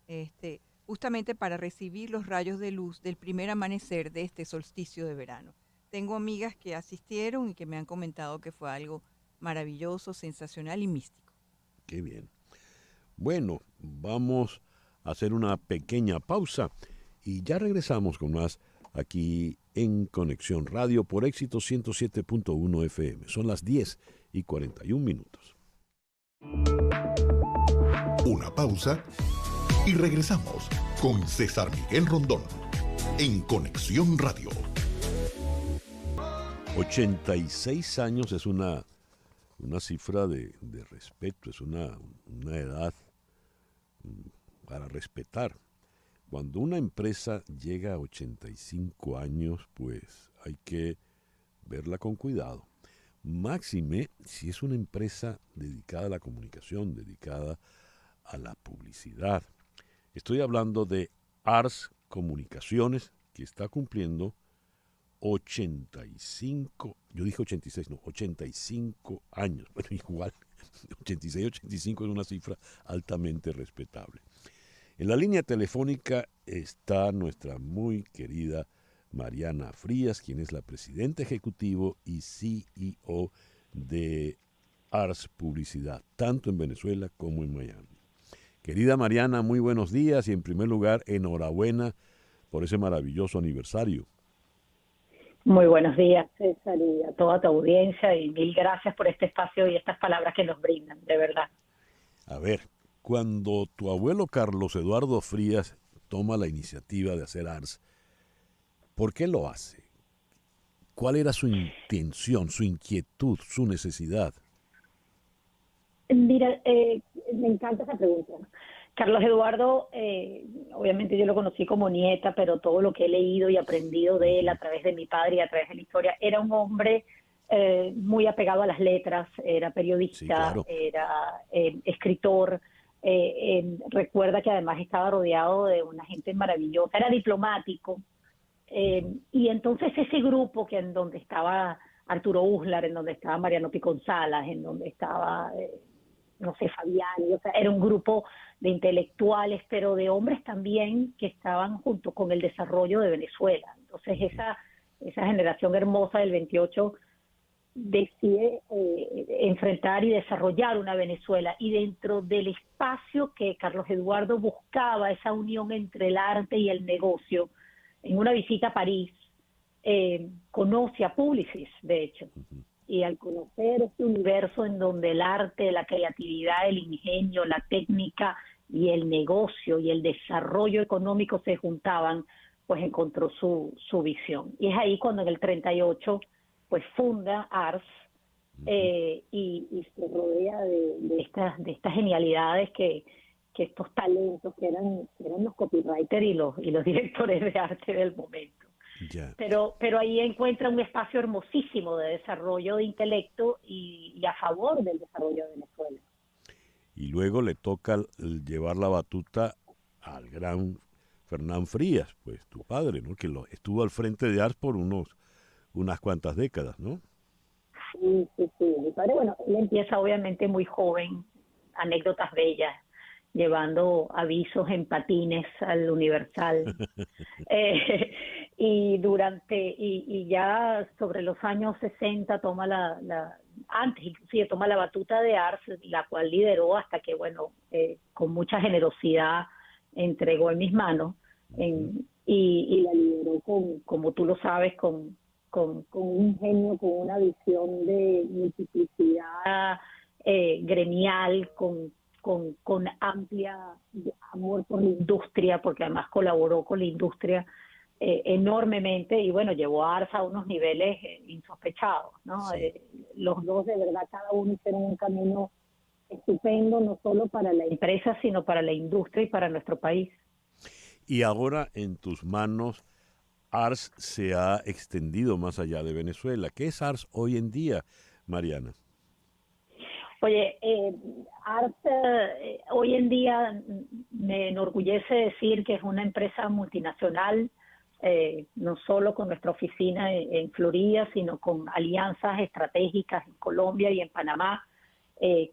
justamente para recibir los rayos de luz del primer amanecer de este solsticio de verano. tengo amigas que asistieron y que me han comentado que fue algo maravilloso, sensacional y místico. Qué bien. Bueno, vamos a hacer una pequeña pausa y ya regresamos con más aquí en Conexión Radio por Éxito 107.1 FM. Son las 10:41. Una pausa y regresamos con César Miguel Rondón en Conexión Radio. 86 años es una cifra de respeto, es una edad para respetar. Cuando una empresa llega a 85 años, pues hay que verla con cuidado. Máxime si es una empresa dedicada a la comunicación, dedicada a la publicidad. Estoy hablando de Ars Comunicaciones, que está cumpliendo 85, yo dije 86, no, 85 años. Bueno, igual, 86, 85 es una cifra altamente respetable. En la línea telefónica está nuestra muy querida Mariana Frías, quien es la presidenta ejecutivo y CEO de Ars Publicidad, tanto en Venezuela como en Miami. Querida Mariana, muy buenos días y en primer lugar, enhorabuena por ese maravilloso aniversario. Muy buenos días, César, y a toda tu audiencia, y mil gracias por este espacio y estas palabras que nos brindan, de verdad. A ver, cuando tu abuelo Carlos Eduardo Frías toma la iniciativa de hacer Ars, ¿por qué lo hace? ¿Cuál era su intención, su inquietud, su necesidad? Mira, me encanta esa pregunta. Carlos Eduardo, obviamente yo lo conocí como nieta, pero todo lo que he leído y aprendido de él a través de mi padre y a través de la historia, era un hombre muy apegado a las letras, era periodista, sí, claro, era escritor, recuerda que además estaba rodeado de una gente maravillosa, era diplomático, y entonces ese grupo que en donde estaba Arturo Uslar, en donde estaba Mariano Piconzalas, en donde estaba... no sé, Fabiani, o sea, era un grupo de intelectuales, pero de hombres también que estaban junto con el desarrollo de Venezuela. Entonces esa generación hermosa del 28 decide enfrentar y desarrollar una Venezuela, y dentro del espacio que Carlos Eduardo buscaba, esa unión entre el arte y el negocio, en una visita a París, conoce a Publicis, de hecho. Y al conocer este universo en donde el arte, la creatividad, el ingenio, la técnica y el negocio y el desarrollo económico se juntaban, pues encontró su visión. Y es ahí cuando en el 38 pues funda Ars y se rodea de estas genialidades que estos talentos que eran los copywriters y los directores de arte del momento. Yeah. Pero ahí encuentra un espacio hermosísimo de desarrollo de intelecto y a favor del desarrollo de Venezuela. Y luego le toca llevar la batuta al gran Fernán Frías, pues tu padre, ¿no? Que estuvo al frente de Ars por unas cuantas décadas, ¿no? Sí. Mi padre, bueno, él empieza obviamente muy joven, anécdotas bellas, llevando avisos en patines al Universal. Y ya sobre los años 60 toma antes inclusive toma la batuta de Ars, la cual lideró hasta que, bueno, con mucha generosidad entregó en mis manos, y la lideró como tú lo sabes, con un ingenio, con una visión de multiplicidad gremial, con amplia amor por la industria, porque además colaboró con la industria enormemente, y bueno, llevó a Ars a unos niveles insospechados, ¿no? Sí. Los dos de verdad, cada uno hicieron un camino estupendo, no solo para la empresa, sino para la industria y para nuestro país. Y ahora en tus manos, Ars se ha extendido más allá de Venezuela. ¿Qué es Ars hoy en día, Mariana? Oye, Ars hoy en día me enorgullece decir que es una empresa multinacional, no solo con nuestra oficina en Florida, sino con alianzas estratégicas en Colombia y en Panamá,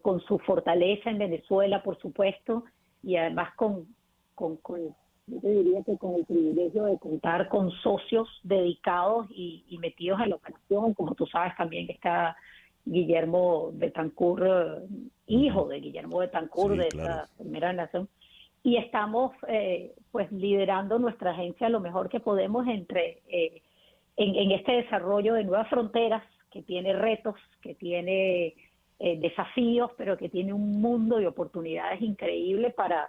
con su fortaleza en Venezuela, por supuesto, y además con yo te diría que con el privilegio de contar con socios dedicados y metidos en la operación. Como tú sabes, también está Guillermo Betancourt, hijo de Guillermo Betancourt, Sí, de claro. esta primera nación. Y estamos pues liderando nuestra agencia lo mejor que podemos en este desarrollo de nuevas fronteras, que tiene retos, que tiene desafíos, pero que tiene un mundo de oportunidades increíbles para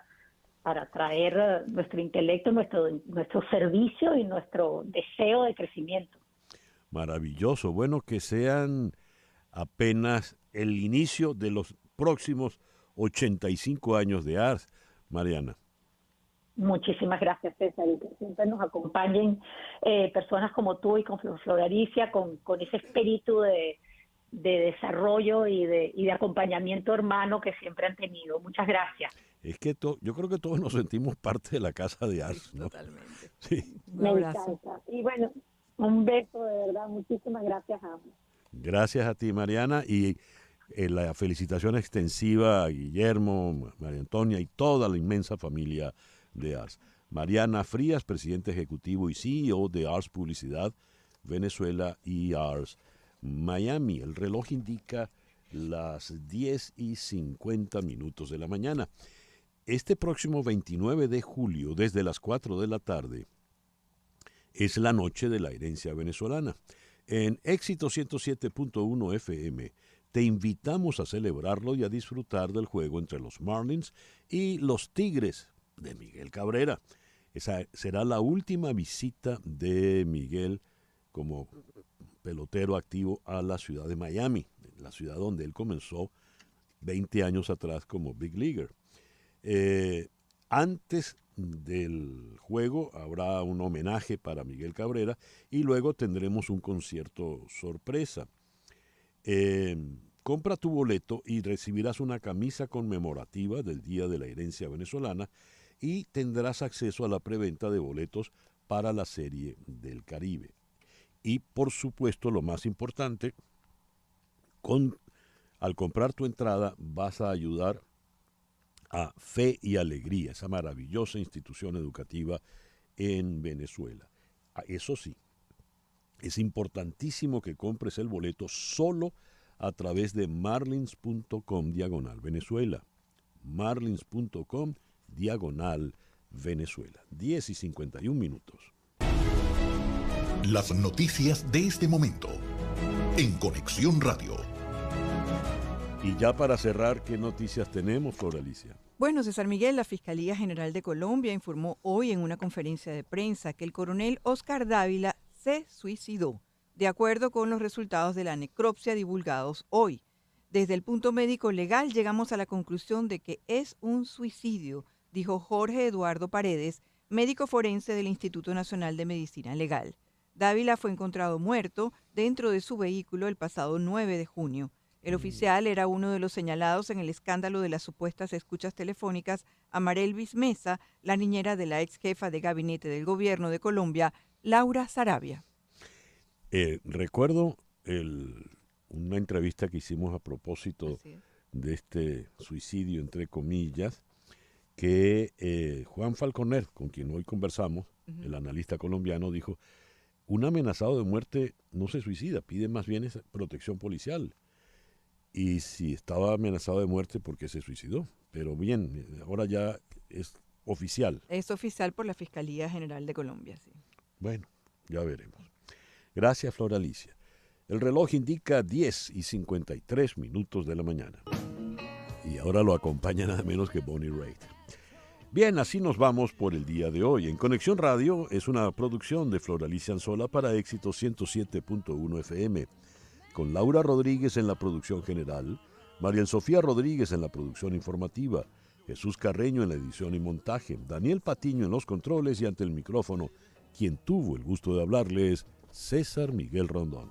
traer nuestro intelecto, nuestro servicio y nuestro deseo de crecimiento. Maravilloso. Bueno, que sean apenas el inicio de los próximos 85 años de ARS, Mariana. Muchísimas gracias, César, y que siempre nos acompañen personas como tú y con Floralicia, con ese espíritu de desarrollo y de acompañamiento hermano que siempre han tenido. Muchas gracias. Es que yo creo que todos nos sentimos parte de la casa de ARS, ¿no? Totalmente. Sí. Me encanta. Y bueno, un beso de verdad. Muchísimas gracias a ambos. Gracias a ti, Mariana, y la felicitación extensiva a Guillermo, María Antonia y toda la inmensa familia de ARS. Mariana Frías, presidente ejecutivo y CEO de ARS Publicidad Venezuela y ARS Miami. El reloj indica las 10:50 de la mañana. Este próximo 29 de julio, desde las 4 de la tarde, es la noche de la herencia venezolana. En Éxito 107.1 FM te invitamos a celebrarlo y a disfrutar del juego entre los Marlins y los Tigres de Miguel Cabrera. Esa será la última visita de Miguel como pelotero activo a la ciudad de Miami, la ciudad donde él comenzó 20 años atrás como Big Leaguer. Antes del juego habrá un homenaje para Miguel Cabrera y luego tendremos un concierto sorpresa. Compra tu boleto y recibirás una camisa conmemorativa del Día de la Herencia Venezolana y tendrás acceso a la preventa de boletos para la Serie del Caribe. Y por supuesto, lo más importante, al comprar tu entrada vas a ayudar a Fe y Alegría, esa maravillosa institución educativa en Venezuela. Eso sí, es importantísimo que compres el boleto solo a través de marlins.com/Venezuela. marlins.com/Venezuela. 10:51. Las noticias de este momento en Conexión Radio. Y ya para cerrar, ¿qué noticias tenemos, Floralicia? Bueno, César Miguel, la Fiscalía General de Colombia informó hoy en una conferencia de prensa que el coronel Oscar Dávila se suicidó, de acuerdo con los resultados de la necropsia divulgados hoy. Desde el punto médico legal llegamos a la conclusión de que es un suicidio, dijo Jorge Eduardo Paredes, médico forense del Instituto Nacional de Medicina Legal. Dávila fue encontrado muerto dentro de su vehículo el pasado 9 de junio. El oficial era uno de los señalados en el escándalo de las supuestas escuchas telefónicas a Marelvis Mesa, la niñera de la ex jefa de gabinete del gobierno de Colombia, Laura Sarabia. Recuerdo una entrevista que hicimos a propósito de este suicidio, entre comillas, que Juan Falconer, con quien hoy conversamos, el analista colombiano, dijo, un amenazado de muerte no se suicida, pide más bien esa protección policial. Y si estaba amenazado de muerte, ¿por qué se suicidó? Pero bien, ahora ya es oficial. Es oficial por la Fiscalía General de Colombia, sí. Bueno, ya veremos. Gracias, Floralicia. El reloj indica 10:53 de la mañana. Y ahora lo acompaña nada menos que Bonnie Raitt. Bien, así nos vamos por el día de hoy. En Conexión Radio es una producción de Floralicia Anzola para Éxito 107.1 FM. Con Laura Rodríguez en la producción general, María Sofía Rodríguez en la producción informativa, Jesús Carreño en la edición y montaje, Daniel Patiño en los controles y ante el micrófono, quien tuvo el gusto de hablarles, César Miguel Rondón.